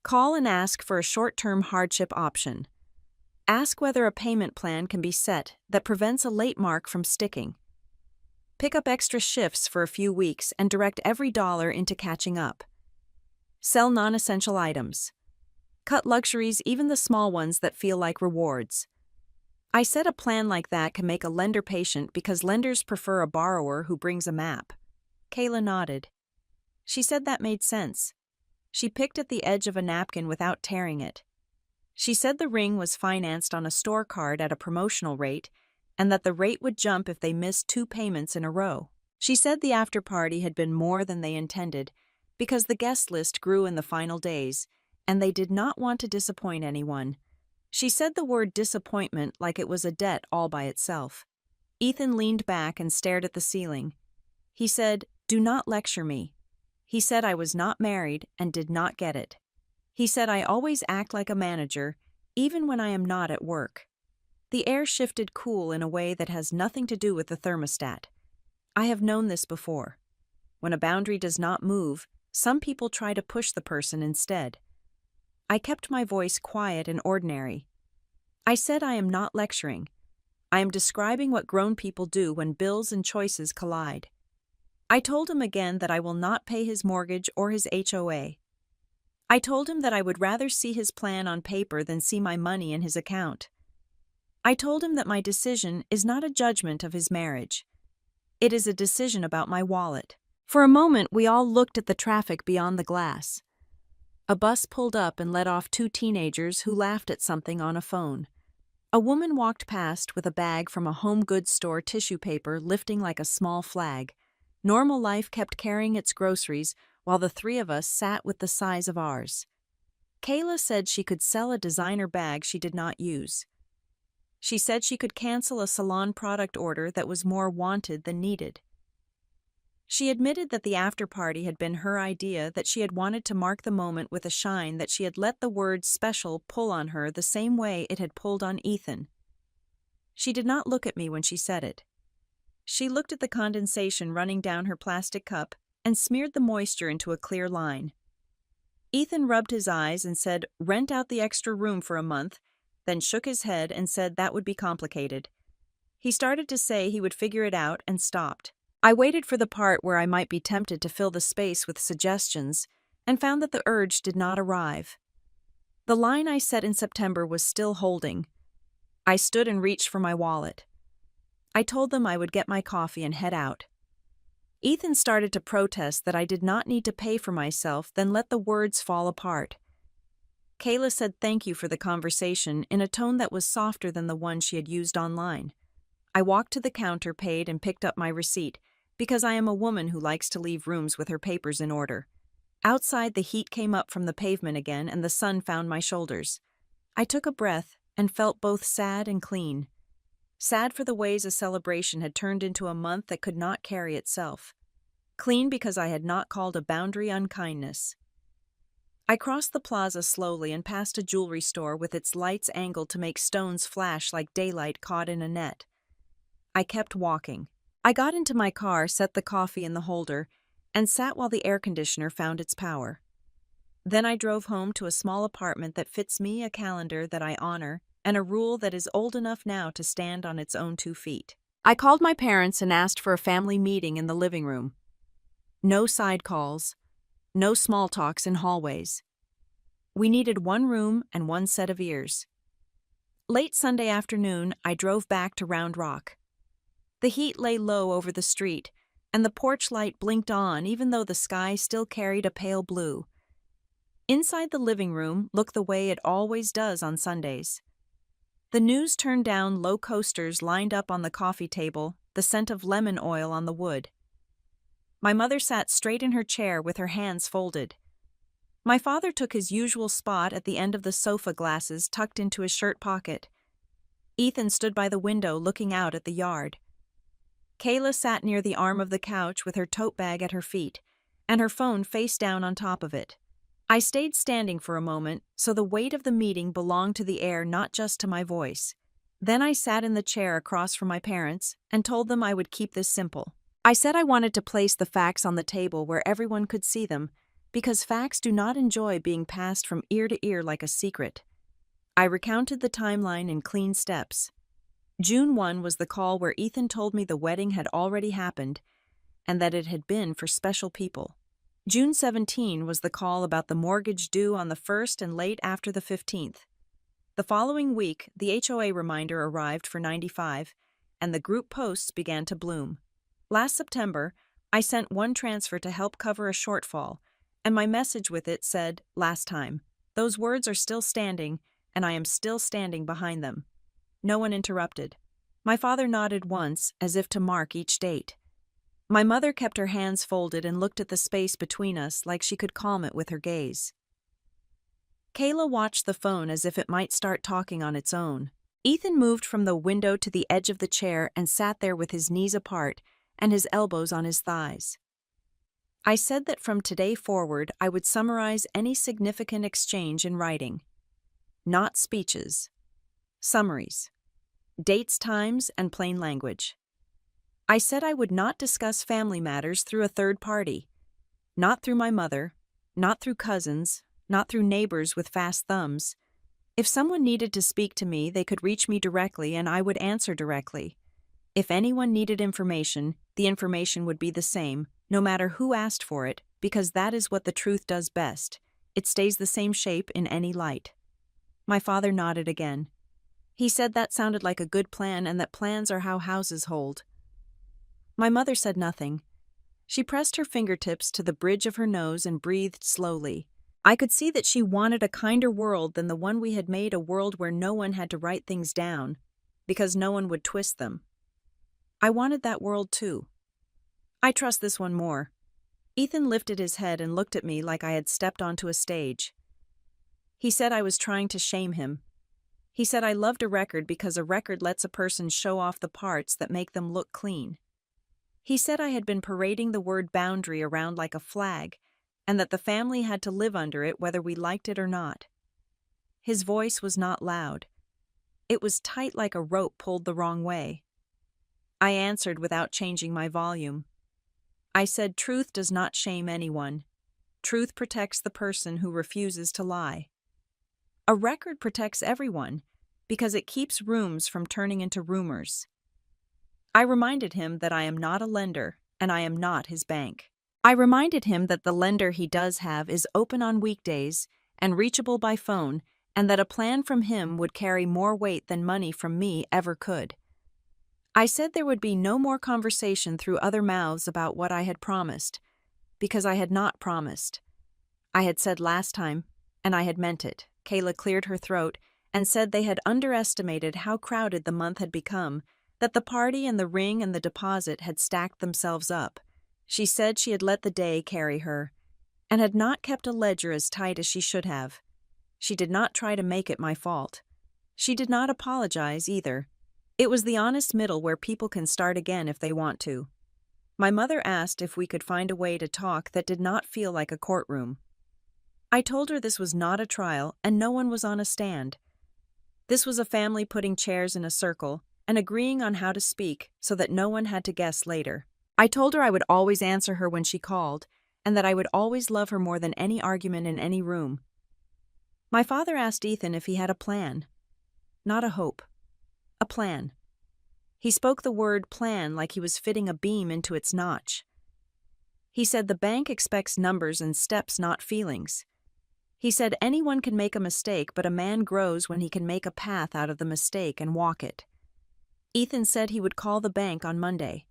Call and ask for a short-term hardship option. Ask whether a payment plan can be set that prevents a late mark from sticking. Pick up extra shifts for a few weeks and direct every dollar into catching up. Sell non-essential items. Cut luxuries, even the small ones that feel like rewards. I said a plan like that can make a lender patient because lenders prefer a borrower who brings a map. Kayla nodded. She said that made sense. She picked at the edge of a napkin without tearing it. She said the ring was financed on a store card at a promotional rate, and that the rate would jump if they missed 2 payments in a row. She said the after-party had been more than they intended because the guest list grew in the final days, and they did not want to disappoint anyone. She said the word disappointment like it was a debt all by itself. Ethan leaned back and stared at the ceiling. He said, "Do not lecture me." He said I was not married and did not get it. He said I always act like a manager, even when I am not at work. The air shifted cool in a way that has nothing to do with the thermostat. I have known this before. When a boundary does not move, some people try to push the person instead. I kept my voice quiet and ordinary. I said I am not lecturing. I am describing what grown people do when bills and choices collide. I told him again that I will not pay his mortgage or his HOA. I told him that I would rather see his plan on paper than see my money in his account. I told him that my decision is not a judgment of his marriage. It is a decision about my wallet. For a moment, we all looked at the traffic beyond the glass. A bus pulled up and let off two teenagers who laughed at something on a phone. A woman walked past with a bag from a home goods store tissue paper lifting like a small flag. Normal life kept carrying its groceries while the three of us sat with the size of ours. Kayla said she could sell a designer bag she did not use. She said she could cancel a salon product order that was more wanted than needed. She admitted that the after-party had been her idea, that she had wanted to mark the moment with a shine, that she had let the word special pull on her the same way it had pulled on Ethan. She did not look at me when she said it. She looked at the condensation running down her plastic cup and smeared the moisture into a clear line. Ethan rubbed his eyes and said, "Rent out the extra room for a month," then shook his head and said that would be complicated. He started to say he would figure it out and stopped. I waited for the part where I might be tempted to fill the space with suggestions and found that the urge did not arrive. The line I set in September was still holding. I stood and reached for my wallet. I told them I would get my coffee and head out. Ethan started to protest that I did not need to pay for myself, then let the words fall apart. Kayla said thank you for the conversation in a tone that was softer than the one she had used online. I walked to the counter, paid, and picked up my receipt, because I am a woman who likes to leave rooms with her papers in order. Outside, the heat came up from the pavement again and the sun found my shoulders. I took a breath and felt both sad and clean. Sad for the ways a celebration had turned into a month that could not carry itself. Clean because I had not called a boundary unkindness. I crossed the plaza slowly and passed a jewelry store with its lights angled to make stones flash like daylight caught in a net. I kept walking. I got into my car, set the coffee in the holder, and sat while the air conditioner found its power. Then I drove home to a small apartment that fits me, a calendar that I honor, and a rule that is old enough now to stand on its own 2 feet. I called my parents and asked for a family meeting in the living room. No side calls, no small talks in hallways. We needed one room and one set of ears. Late Sunday afternoon, I drove back to Round Rock. The heat lay low over the street, and the porch light blinked on even though the sky still carried a pale blue. Inside the living room looked the way it always does on Sundays. The news turned down, low coasters lined up on the coffee table, the scent of lemon oil on the wood. My mother sat straight in her chair with her hands folded. My father took his usual spot at the end of the sofa, glasses tucked into his shirt pocket. Ethan stood by the window looking out at the yard. Kayla sat near the arm of the couch with her tote bag at her feet, and her phone face down on top of it. I stayed standing for a moment, so the weight of the meeting belonged to the air, not just to my voice. Then I sat in the chair across from my parents and told them I would keep this simple. I said I wanted to place the facts on the table where everyone could see them, because facts do not enjoy being passed from ear to ear like a secret. I recounted the timeline in clean steps. June 1 was the call where Ethan told me the wedding had already happened and that it had been for special people. June 17 was the call about the mortgage due on the 1st and late after the 15th. The following week, the HOA reminder arrived for 95, and the group posts began to bloom. Last September, I sent one transfer to help cover a shortfall, and my message with it said, "Last time." Those words are still standing, and I am still standing behind them. No one interrupted. My father nodded once, as if to mark each date. My mother kept her hands folded and looked at the space between us like she could calm it with her gaze. Kayla watched the phone as if it might start talking on its own. Ethan moved from the window to the edge of the chair and sat there with his knees apart and his elbows on his thighs. I said that from today forward I would summarize any significant exchange in writing. Not speeches. Summaries. Dates, times, and plain language. I said I would not discuss family matters through a third party. Not through my mother, not through cousins, not through neighbors with fast thumbs. If someone needed to speak to me, they could reach me directly and I would answer directly. If anyone needed information, the information would be the same, no matter who asked for it, because that is what the truth does best. It stays the same shape in any light. My father nodded again. He said that sounded like a good plan and that plans are how houses hold. My mother said nothing. She pressed her fingertips to the bridge of her nose and breathed slowly. I could see that she wanted a kinder world than the one we had made, a world where no one had to write things down, because no one would twist them. I wanted that world too. I trust this one more. Ethan lifted his head and looked at me like I had stepped onto a stage. He said I was trying to shame him. He said I loved a record because a record lets a person show off the parts that make them look clean. He said I had been parading the word boundary around like a flag, and that the family had to live under it whether we liked it or not. His voice was not loud. It was tight like a rope pulled the wrong way. I answered without changing my volume. I said truth does not shame anyone. Truth protects the person who refuses to lie. A record protects everyone because it keeps rooms from turning into rumors. I reminded him that I am not a lender and I am not his bank. I reminded him that the lender he does have is open on weekdays and reachable by phone, and that a plan from him would carry more weight than money from me ever could. I said there would be no more conversation through other mouths about what I had promised, because I had not promised. I had said last time, and I had meant it. Kayla cleared her throat and said they had underestimated how crowded the month had become, that the party and the ring and the deposit had stacked themselves up. She said she had let the day carry her, and had not kept a ledger as tight as she should have. She did not try to make it my fault. She did not apologize either. It was the honest middle where people can start again if they want to. My mother asked if we could find a way to talk that did not feel like a courtroom. I told her this was not a trial and no one was on a stand. This was a family putting chairs in a circle and agreeing on how to speak so that no one had to guess later. I told her I would always answer her when she called, and that I would always love her more than any argument in any room. My father asked Ethan if he had a plan. Not a hope. A plan. He spoke the word plan like he was fitting a beam into its notch. He said the bank expects numbers and steps, not feelings. He said anyone can make a mistake, but a man grows when he can make a path out of the mistake and walk it. Ethan said he would call the bank on Monday.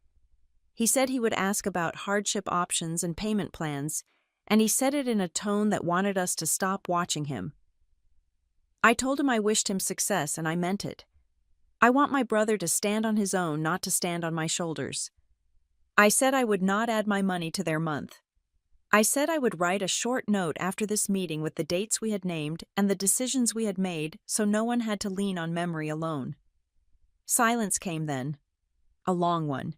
He said he would ask about hardship options and payment plans, and he said it in a tone that wanted us to stop watching him. I told him I wished him success, and I meant it. I want my brother to stand on his own, not to stand on my shoulders. I said I would not add my money to their month. I said I would write a short note after this meeting with the dates we had named and the decisions we had made so no one had to lean on memory alone. Silence came then. A long one.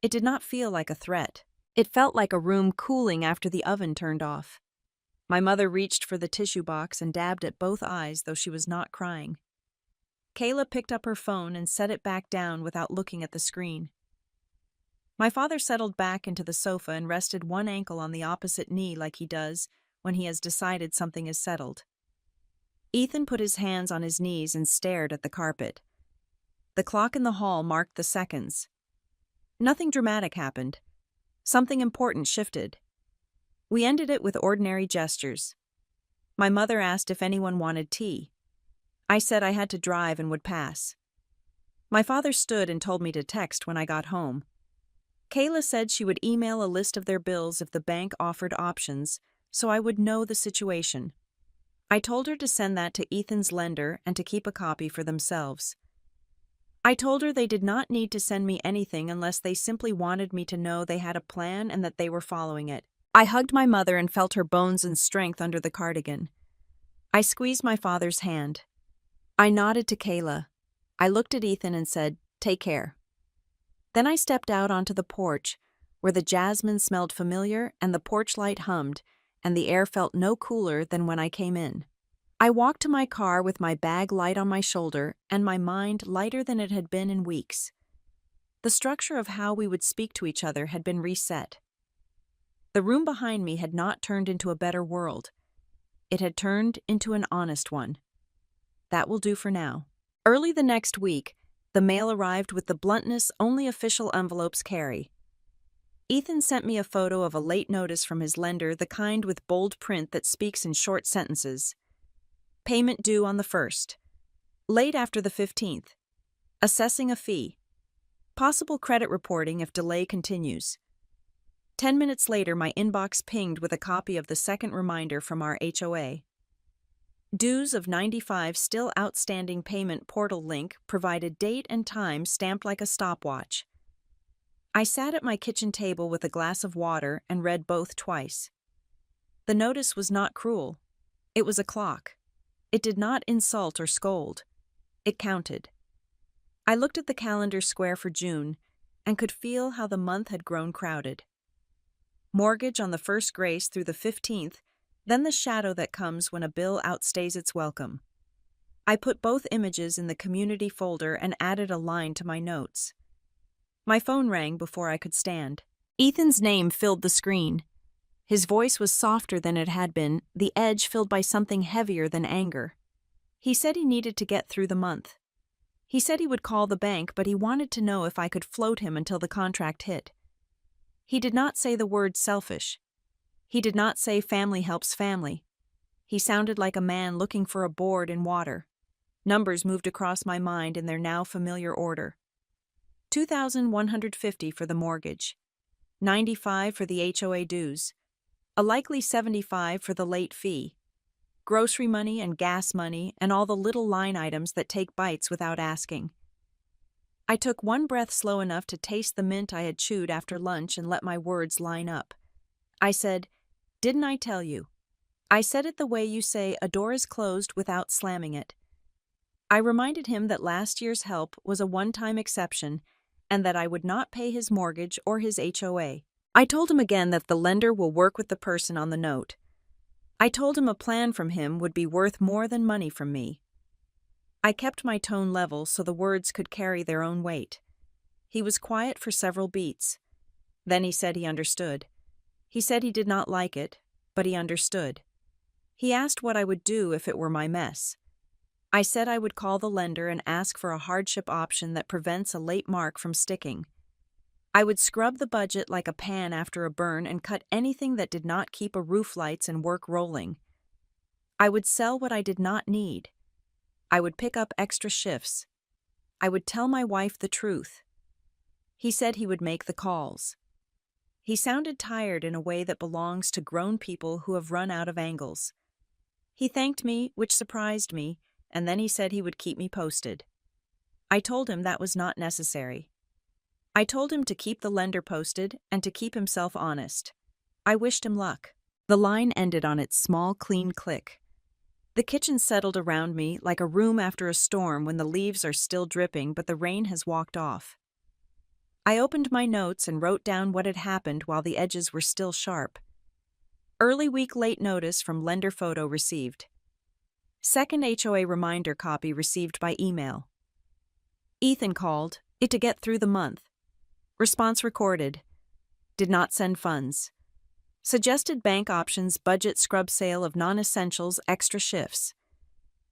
It did not feel like a threat. It felt like a room cooling after the oven turned off. My mother reached for the tissue box and dabbed at both eyes, though she was not crying. Kayla picked up her phone and set it back down without looking at the screen. My father settled back into the sofa and rested one ankle on the opposite knee like he does when he has decided something is settled. Ethan put his hands on his knees and stared at the carpet. The clock in the hall marked the seconds. Nothing dramatic happened. Something important shifted. We ended it with ordinary gestures. My mother asked if anyone wanted tea. I said I had to drive and would pass. My father stood and told me to text when I got home. Kayla said she would email a list of their bills if the bank offered options, so I would know the situation. I told her to send that to Ethan's lender and to keep a copy for themselves. I told her they did not need to send me anything unless they simply wanted me to know they had a plan and that they were following it. I hugged my mother and felt her bones and strength under the cardigan. I squeezed my father's hand. I nodded to Kayla. I looked at Ethan and said, "Take care." Then I stepped out onto the porch, where the jasmine smelled familiar and the porch light hummed, and the air felt no cooler than when I came in. I walked to my car with my bag light on my shoulder and my mind lighter than it had been in weeks. The structure of how we would speak to each other had been reset. The room behind me had not turned into a better world. It had turned into an honest one. That will do for now. Early the next week, the mail arrived with the bluntness only official envelopes carry. Ethan sent me a photo of a late notice from his lender, the kind with bold print that speaks in short sentences. Payment due on the 1st. Late after the 15th. Assessing a fee. Possible credit reporting if delay continues. 10 minutes later, my inbox pinged with a copy of the second reminder from our HOA. Dues of $95 still outstanding payment portal link provided date and time stamped like a stopwatch. I sat at my kitchen table with a glass of water and read both twice. The notice was not cruel. It was a clock. It did not insult or scold. It counted. I looked at the calendar square for June and could feel how the month had grown crowded. Mortgage on the first grace through the 15th, then the shadow that comes when a bill outstays its welcome. I put both images in the community folder and added a line to my notes. My phone rang before I could stand. Ethan's name filled the screen. His voice was softer than it had been, the edge filled by something heavier than anger. He said he needed to get through the month. He said he would call the bank, but he wanted to know if I could float him until the contract hit. He did not say the word selfish. He did not say family helps family. He sounded like a man looking for a board in water. Numbers moved across my mind in their now familiar order. $2,150 for the mortgage, $95 for the HOA dues, a likely $75 for the late fee, grocery money and gas money and all the little line items that take bites without asking. I took one breath slow enough to taste the mint I had chewed after lunch and let my words line up. I said, "Didn't I tell you?" I said it the way you say a door is closed without slamming it. I reminded him that last year's help was a one-time exception and that I would not pay his mortgage or his HOA. I told him again that the lender will work with the person on the note. I told him a plan from him would be worth more than money from me. I kept my tone level so the words could carry their own weight. He was quiet for several beats. Then he said he understood. He said he did not like it, but he understood. He asked what I would do if it were my mess. I said I would call the lender and ask for a hardship option that prevents a late mark from sticking. I would scrub the budget like a pan after a burn and cut anything that did not keep a roof lights and work rolling. I would sell what I did not need. I would pick up extra shifts. I would tell my wife the truth. He said he would make the calls. He sounded tired in a way that belongs to grown people who have run out of angles. He thanked me, which surprised me, and then he said he would keep me posted. I told him that was not necessary. I told him to keep the lender posted and to keep himself honest. I wished him luck. The line ended on its small, clean click. The kitchen settled around me like a room after a storm when the leaves are still dripping but the rain has walked off. I opened my notes and wrote down what had happened while the edges were still sharp. Early week late notice from lender photo received. Second HOA reminder copy received by email. Ethan called, it to get through the month. Response recorded. Did not send funds. Suggested bank options budget scrub sale of non-essentials extra shifts.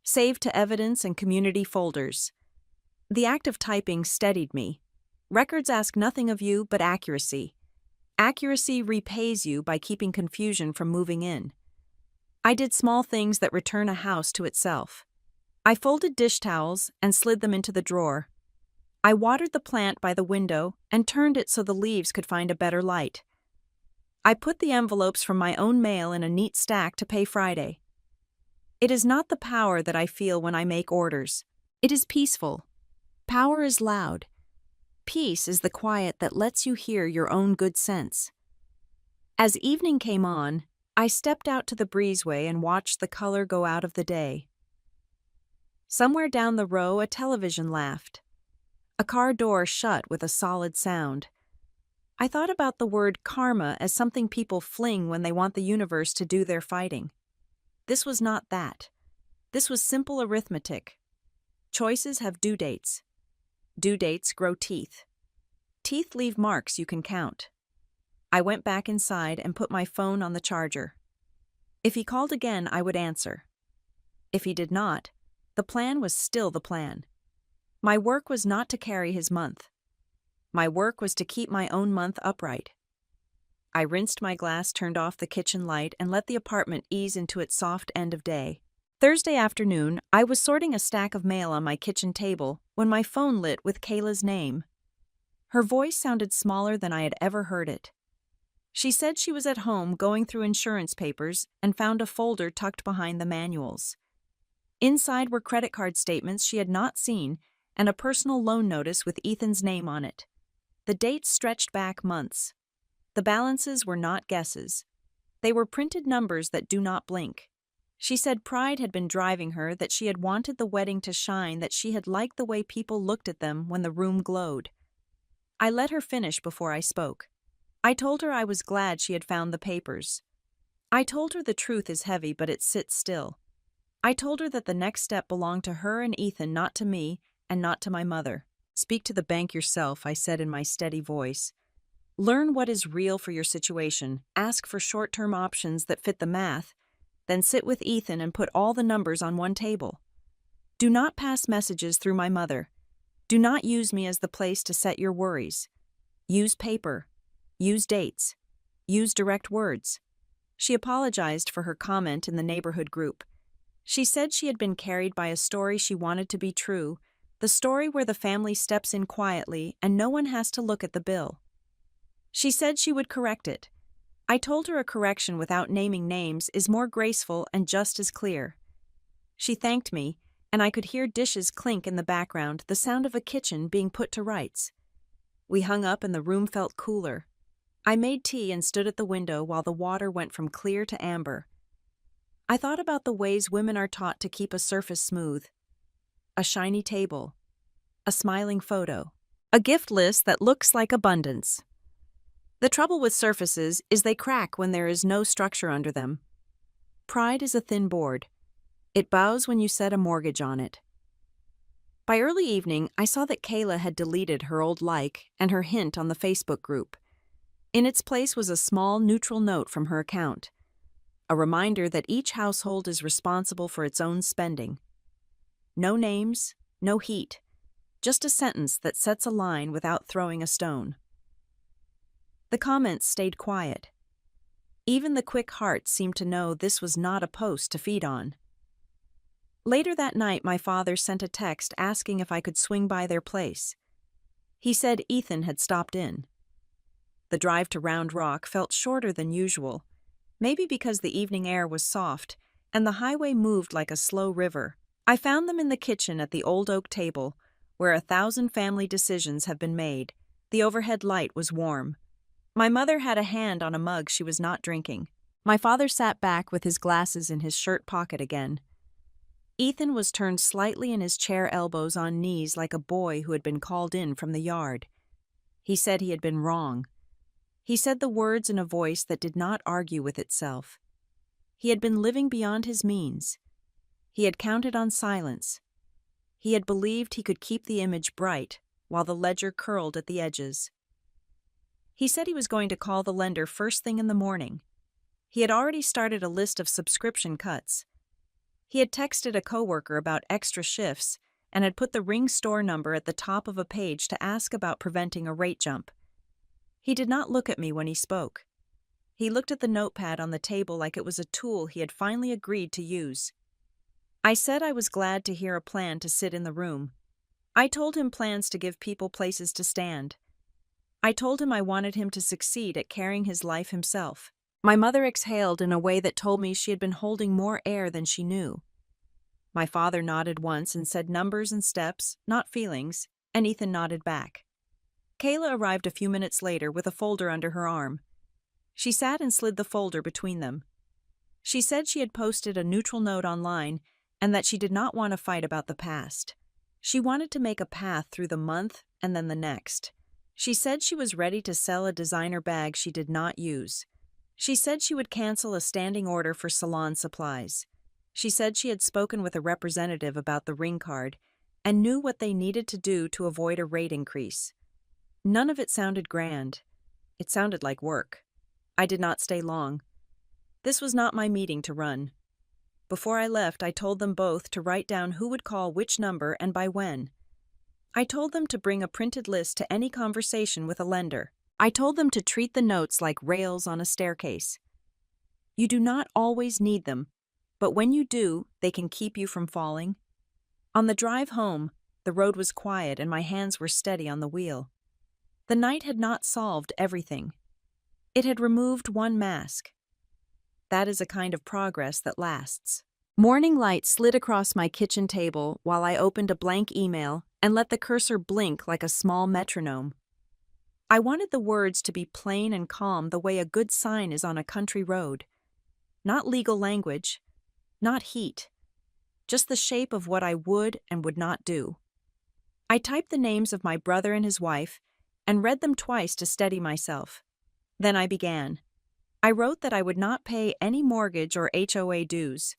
Saved to evidence and community folders. The act of typing steadied me. Records ask nothing of you but accuracy. Accuracy repays you by keeping confusion from moving in. I did small things that return a house to itself. I folded dish towels and slid them into the drawer. I watered the plant by the window and turned it so the leaves could find a better light. I put the envelopes from my own mail in a neat stack to pay Friday. It is not the power that I feel when I make orders. It is peaceful. Power is loud. Peace is the quiet that lets you hear your own good sense. As evening came on, I stepped out to the breezeway and watched the color go out of the day. Somewhere down the row, a television laughed. A car door shut with a solid sound. I thought about the word karma as something people fling when they want the universe to do their fighting. This was not that. This was simple arithmetic. Choices have due dates. Due dates grow teeth. Teeth leave marks you can count. I went back inside and put my phone on the charger. If he called again, I would answer. If he did not, the plan was still the plan. My work was not to carry his month. My work was to keep my own month upright. I rinsed my glass, turned off the kitchen light, and let the apartment ease into its soft end of day. Thursday afternoon, I was sorting a stack of mail on my kitchen table when my phone lit with Kayla's name. Her voice sounded smaller than I had ever heard it. She said she was at home going through insurance papers and found a folder tucked behind the manuals. Inside were credit card statements she had not seen and a personal loan notice with Ethan's name on it. The dates stretched back months. The balances were not guesses. They were printed numbers that do not blink. She said pride had been driving her, that she had wanted the wedding to shine, that she had liked the way people looked at them when the room glowed. I let her finish before I spoke. I told her I was glad she had found the papers. I told her the truth is heavy, but it sits still. I told her that the next step belonged to her and Ethan, not to me and not to my mother. Speak to the bank yourself, I said in my steady voice. Learn what is real for your situation, ask for short-term options that fit the math, then sit with Ethan and put all the numbers on one table. Do not pass messages through my mother. Do not use me as the place to set your worries. Use paper. Use dates. Use direct words. She apologized for her comment in the neighborhood group. She said she had been carried by a story she wanted to be true, the story where the family steps in quietly and no one has to look at the bill. She said she would correct it. I told her a correction without naming names is more graceful and just as clear. She thanked me, and I could hear dishes clink in the background, the sound of a kitchen being put to rights. We hung up and the room felt cooler. I made tea and stood at the window while the water went from clear to amber. I thought about the ways women are taught to keep a surface smooth. A shiny table. A smiling photo. A gift list that looks like abundance. The trouble with surfaces is they crack when there is no structure under them. Pride is a thin board. It bows when you set a mortgage on it. By early evening, I saw that Kayla had deleted her old like and her hint on the Facebook group. In its place was a small, neutral note from her account. A reminder that each household is responsible for its own spending. No names, no heat. Just a sentence that sets a line without throwing a stone. The comments stayed quiet. Even the quick hearts seemed to know this was not a post to feed on. Later that night, my father sent a text asking if I could swing by their place. He said Ethan had stopped in. The drive to Round Rock felt shorter than usual, maybe because the evening air was soft and the highway moved like a slow river. I found them in the kitchen at the old oak table, where 1,000 family decisions have been made. The overhead light was warm. My mother had a hand on a mug she was not drinking. My father sat back with his glasses in his shirt pocket again. Ethan was turned slightly in his chair, elbows on knees like a boy who had been called in from the yard. He said he had been wrong. He said the words in a voice that did not argue with itself. He had been living beyond his means. He had counted on silence. He had believed he could keep the image bright while the ledger curled at the edges. He said he was going to call the lender first thing in the morning. He had already started a list of subscription cuts. He had texted a coworker about extra shifts and had put the Ring store number at the top of a page to ask about preventing a rate jump. He did not look at me when he spoke. He looked at the notepad on the table like it was a tool he had finally agreed to use. I said I was glad to hear a plan to sit in the room. I told him plans to give people places to stand. I told him I wanted him to succeed at carrying his life himself. My mother exhaled in a way that told me she had been holding more air than she knew. My father nodded once and said numbers and steps, not feelings, and Ethan nodded back. Kayla arrived a few minutes later with a folder under her arm. She sat and slid the folder between them. She said she had posted a neutral note online and that she did not want to fight about the past. She wanted to make a path through the month and then the next. She said she was ready to sell a designer bag she did not use. She said she would cancel a standing order for salon supplies. She said she had spoken with a representative about the ring card and knew what they needed to do to avoid a rate increase. None of it sounded grand. It sounded like work. I did not stay long. This was not my meeting to run. Before I left, I told them both to write down who would call which number and by when. I told them to bring a printed list to any conversation with a lender. I told them to treat the notes like rails on a staircase. You do not always need them, but when you do, they can keep you from falling. On the drive home, the road was quiet and my hands were steady on the wheel. The night had not solved everything. It had removed one mask. That is a kind of progress that lasts. Morning light slid across my kitchen table while I opened a blank email and let the cursor blink like a small metronome. I wanted the words to be plain and calm the way a good sign is on a country road. Not legal language, not heat, just the shape of what I would and would not do. I typed the names of my brother and his wife and read them twice to steady myself. Then I began. I wrote that I would not pay any mortgage or HOA dues.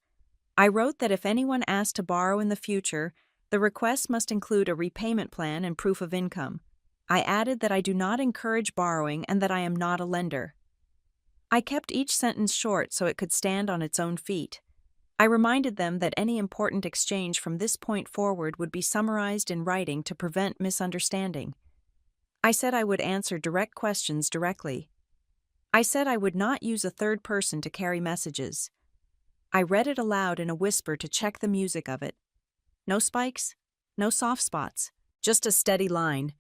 I wrote that if anyone asked to borrow in the future, the request must include a repayment plan and proof of income. I added that I do not encourage borrowing and that I am not a lender. I kept each sentence short so it could stand on its own feet. I reminded them that any important exchange from this point forward would be summarized in writing to prevent misunderstanding. I said I would answer direct questions directly. I said I would not use a third person to carry messages. I read it aloud in a whisper to check the music of it. No spikes, no soft spots, just a steady line.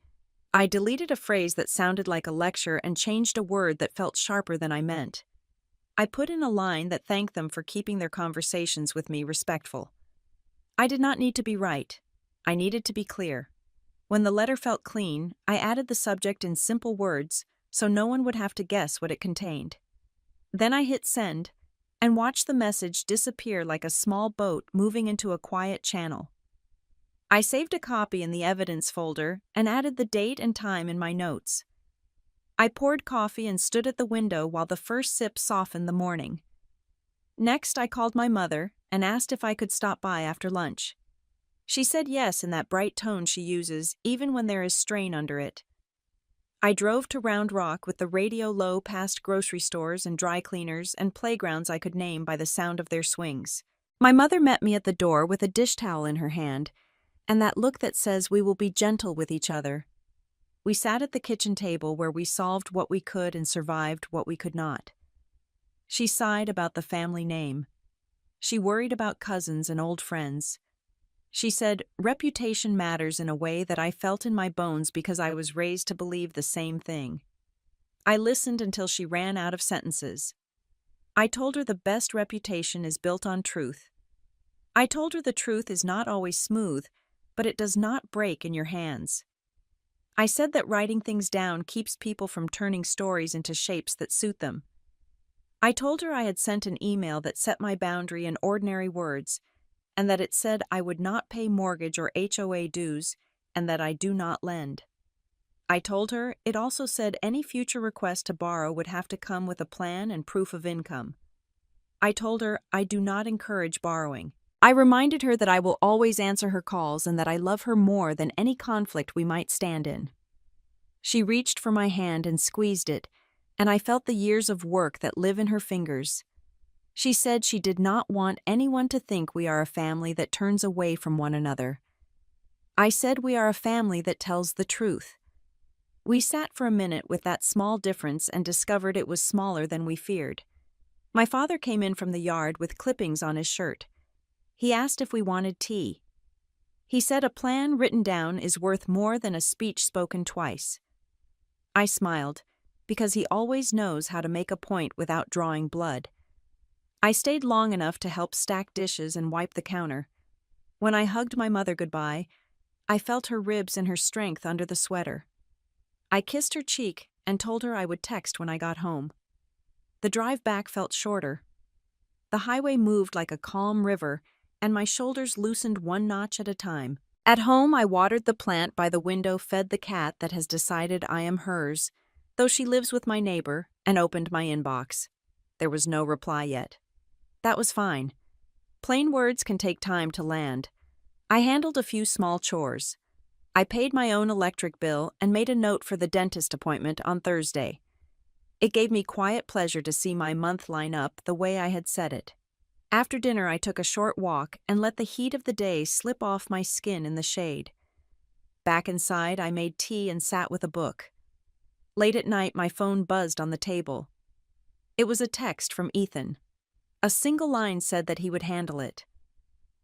I deleted a phrase that sounded like a lecture and changed a word that felt sharper than I meant. I put in a line that thanked them for keeping their conversations with me respectful. I did not need to be right. I needed to be clear. When the letter felt clean, I added the subject in simple words so no one would have to guess what it contained. Then I hit send and watched the message disappear like a small boat moving into a quiet channel. I saved a copy in the evidence folder and added the date and time in my notes. I poured coffee and stood at the window while the first sip softened the morning. Next, I called my mother and asked if I could stop by after lunch. She said yes in that bright tone she uses even when there is strain under it. I drove to Round Rock with the radio low past grocery stores and dry cleaners and playgrounds I could name by the sound of their swings. My mother met me at the door with a dish towel in her hand and that look that says we will be gentle with each other. We sat at the kitchen table where we solved what we could and survived what we could not. She sighed about the family name. She worried about cousins and old friends. She said, reputation matters in a way that I felt in my bones because I was raised to believe the same thing. I listened until she ran out of sentences. I told her the best reputation is built on truth. I told her the truth is not always smooth, but it does not break in your hands. I said that writing things down keeps people from turning stories into shapes that suit them. I told her I had sent an email that set my boundary in ordinary words, and that it said I would not pay mortgage or HOA dues, and that I do not lend. I told her it also said any future request to borrow would have to come with a plan and proof of income. I told her I do not encourage borrowing. I reminded her that I will always answer her calls and that I love her more than any conflict we might stand in. She reached for my hand and squeezed it, and I felt the years of work that live in her fingers. She said she did not want anyone to think we are a family that turns away from one another. I said we are a family that tells the truth. We sat for a minute with that small difference and discovered it was smaller than we feared. My father came in from the yard with clippings on his shirt. He asked if we wanted tea. He said a plan written down is worth more than a speech spoken twice. I smiled, because he always knows how to make a point without drawing blood. I stayed long enough to help stack dishes and wipe the counter. When I hugged my mother goodbye, I felt her ribs and her strength under the sweater. I kissed her cheek and told her I would text when I got home. The drive back felt shorter. The highway moved like a calm river, and my shoulders loosened one notch at a time. At home, I watered the plant by the window, fed the cat that has decided I am hers, though she lives with my neighbor, and opened my inbox. There was no reply yet. That was fine. Plain words can take time to land. I handled a few small chores. I paid my own electric bill and made a note for the dentist appointment on Thursday. It gave me quiet pleasure to see my month line up the way I had said it. After dinner, I took a short walk and let the heat of the day slip off my skin in the shade. Back inside, I made tea and sat with a book. Late at night, my phone buzzed on the table. It was a text from Ethan. A single line said that he would handle it.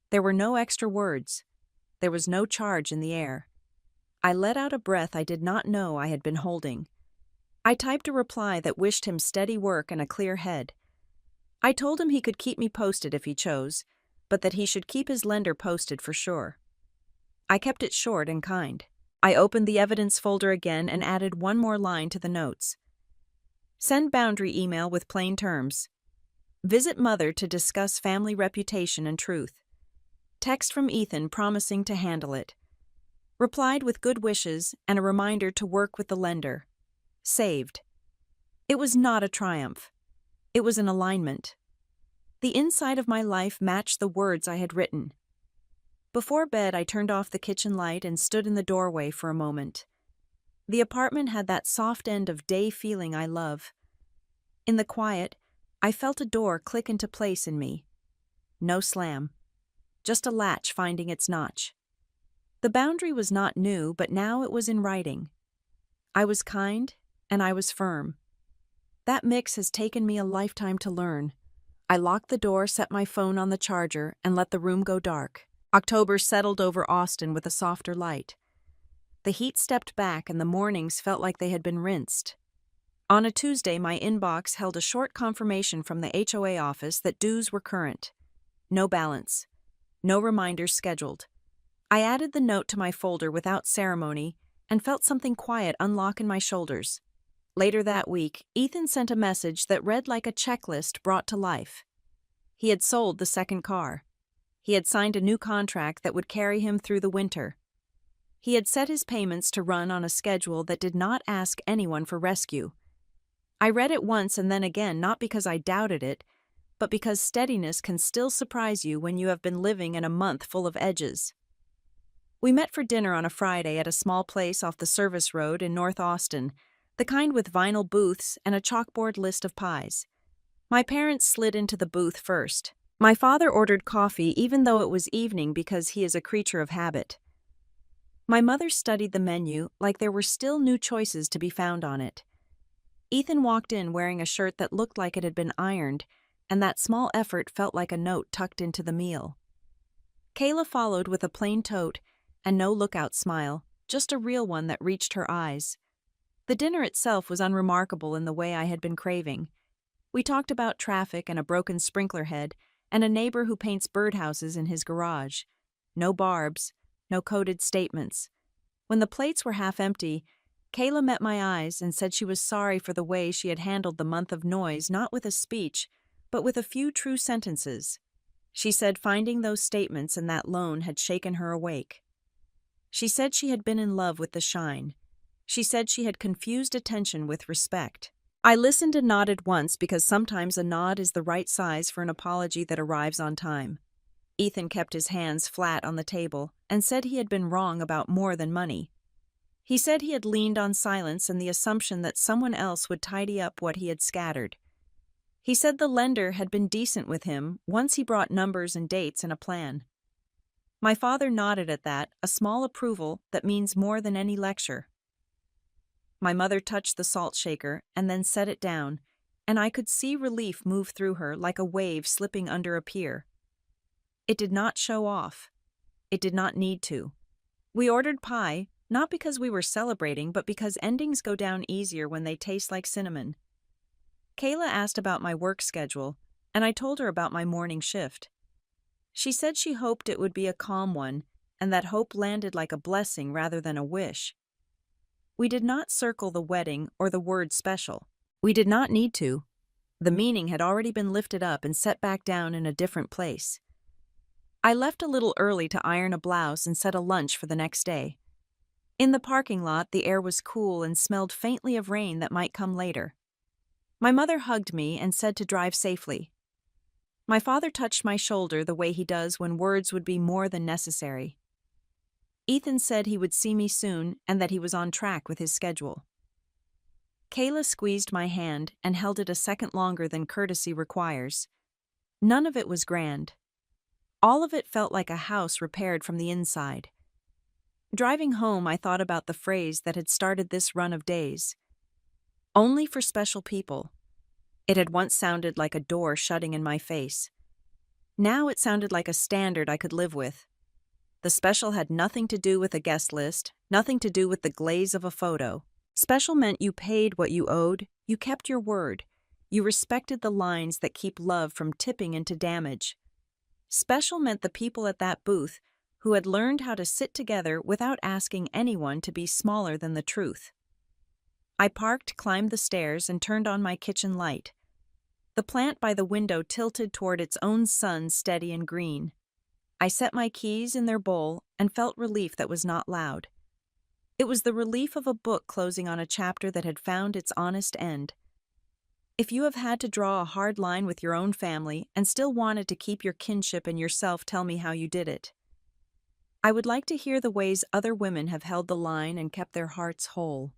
There were no extra words. There was no charge in the air. I let out a breath I did not know I had been holding. I typed a reply that wished him steady work and a clear head. I told him he could keep me posted if he chose, but that he should keep his lender posted for sure. I kept it short and kind. I opened the evidence folder again and added one more line to the notes. Send boundary email with plain terms. Visit mother to discuss family reputation and truth. Text from Ethan promising to handle it. Replied with good wishes and a reminder to work with the lender. Saved. It was not a triumph. It was an alignment. The inside of my life matched the words I had written. Before bed, I turned off the kitchen light and stood in the doorway for a moment. The apartment had that soft end of day feeling I love. In the quiet, I felt a door click into place in me. No slam. Just a latch finding its notch. The boundary was not new, but now it was in writing. I was kind, and I was firm. That mix has taken me a lifetime to learn. I locked the door, set my phone on the charger, and let the room go dark. October settled over Austin with a softer light. The heat stepped back and the mornings felt like they had been rinsed. On a Tuesday, my inbox held a short confirmation from the HOA office that dues were current. No balance. No reminders scheduled. I added the note to my folder without ceremony and felt something quiet unlock in my shoulders. Later that week, Ethan sent a message that read like a checklist brought to life. He had sold the second car. He had signed a new contract that would carry him through the winter. He had set his payments to run on a schedule that did not ask anyone for rescue. I read it once and then again, not because I doubted it, but because steadiness can still surprise you when you have been living in a month full of edges. We met for dinner on a Friday at a small place off the service road in North Austin, the kind with vinyl booths and a chalkboard list of pies. My parents slid into the booth first. My father ordered coffee even though it was evening because he is a creature of habit. My mother studied the menu like there were still new choices to be found on it. Ethan walked in wearing a shirt that looked like it had been ironed, and that small effort felt like a note tucked into the meal. Kayla followed with a plain tote and no lookout smile, just a real one that reached her eyes. The dinner itself was unremarkable in the way I had been craving. We talked about traffic and a broken sprinkler head, and a neighbor who paints birdhouses in his garage. No barbs, no coded statements. When the plates were half empty, Kayla met my eyes and said she was sorry for the way she had handled the month of noise, not with a speech, but with a few true sentences. She said finding those statements and that loan had shaken her awake. She said she had been in love with the shine. She said she had confused attention with respect. I listened and nodded once because sometimes a nod is the right size for an apology that arrives on time. Ethan kept his hands flat on the table and said he had been wrong about more than money. He said he had leaned on silence and the assumption that someone else would tidy up what he had scattered. He said the lender had been decent with him once he brought numbers and dates and a plan. My father nodded at that, a small approval that means more than any lecture. My mother touched the salt shaker and then set it down, and I could see relief move through her like a wave slipping under a pier. It did not show off. It did not need to. We ordered pie, not because we were celebrating, but because endings go down easier when they taste like cinnamon. Kayla asked about my work schedule, and I told her about my morning shift. She said she hoped it would be a calm one, and that hope landed like a blessing rather than a wish. We did not circle the wedding or the word special. We did not need to. The meaning had already been lifted up and set back down in a different place. I left a little early to iron a blouse and set a lunch for the next day. In the parking lot, the air was cool and smelled faintly of rain that might come later. My mother hugged me and said to drive safely. My father touched my shoulder the way he does when words would be more than necessary. Ethan said he would see me soon and that he was on track with his schedule. Kayla squeezed my hand and held it a second longer than courtesy requires. None of it was grand. All of it felt like a house repaired from the inside. Driving home, I thought about the phrase that had started this run of days. Only for special people. It had once sounded like a door shutting in my face. Now it sounded like a standard I could live with. The special had nothing to do with a guest list, nothing to do with the glaze of a photo. Special meant you paid what you owed, you kept your word, you respected the lines that keep love from tipping into damage. Special meant the people at that booth who had learned how to sit together without asking anyone to be smaller than the truth. I parked, climbed the stairs, and turned on my kitchen light. The plant by the window tilted toward its own sun, steady and green. I set my keys in their bowl and felt relief that was not loud. It was the relief of a book closing on a chapter that had found its honest end. If you have had to draw a hard line with your own family and still wanted to keep your kinship and yourself, tell me how you did it. I would like to hear the ways other women have held the line and kept their hearts whole.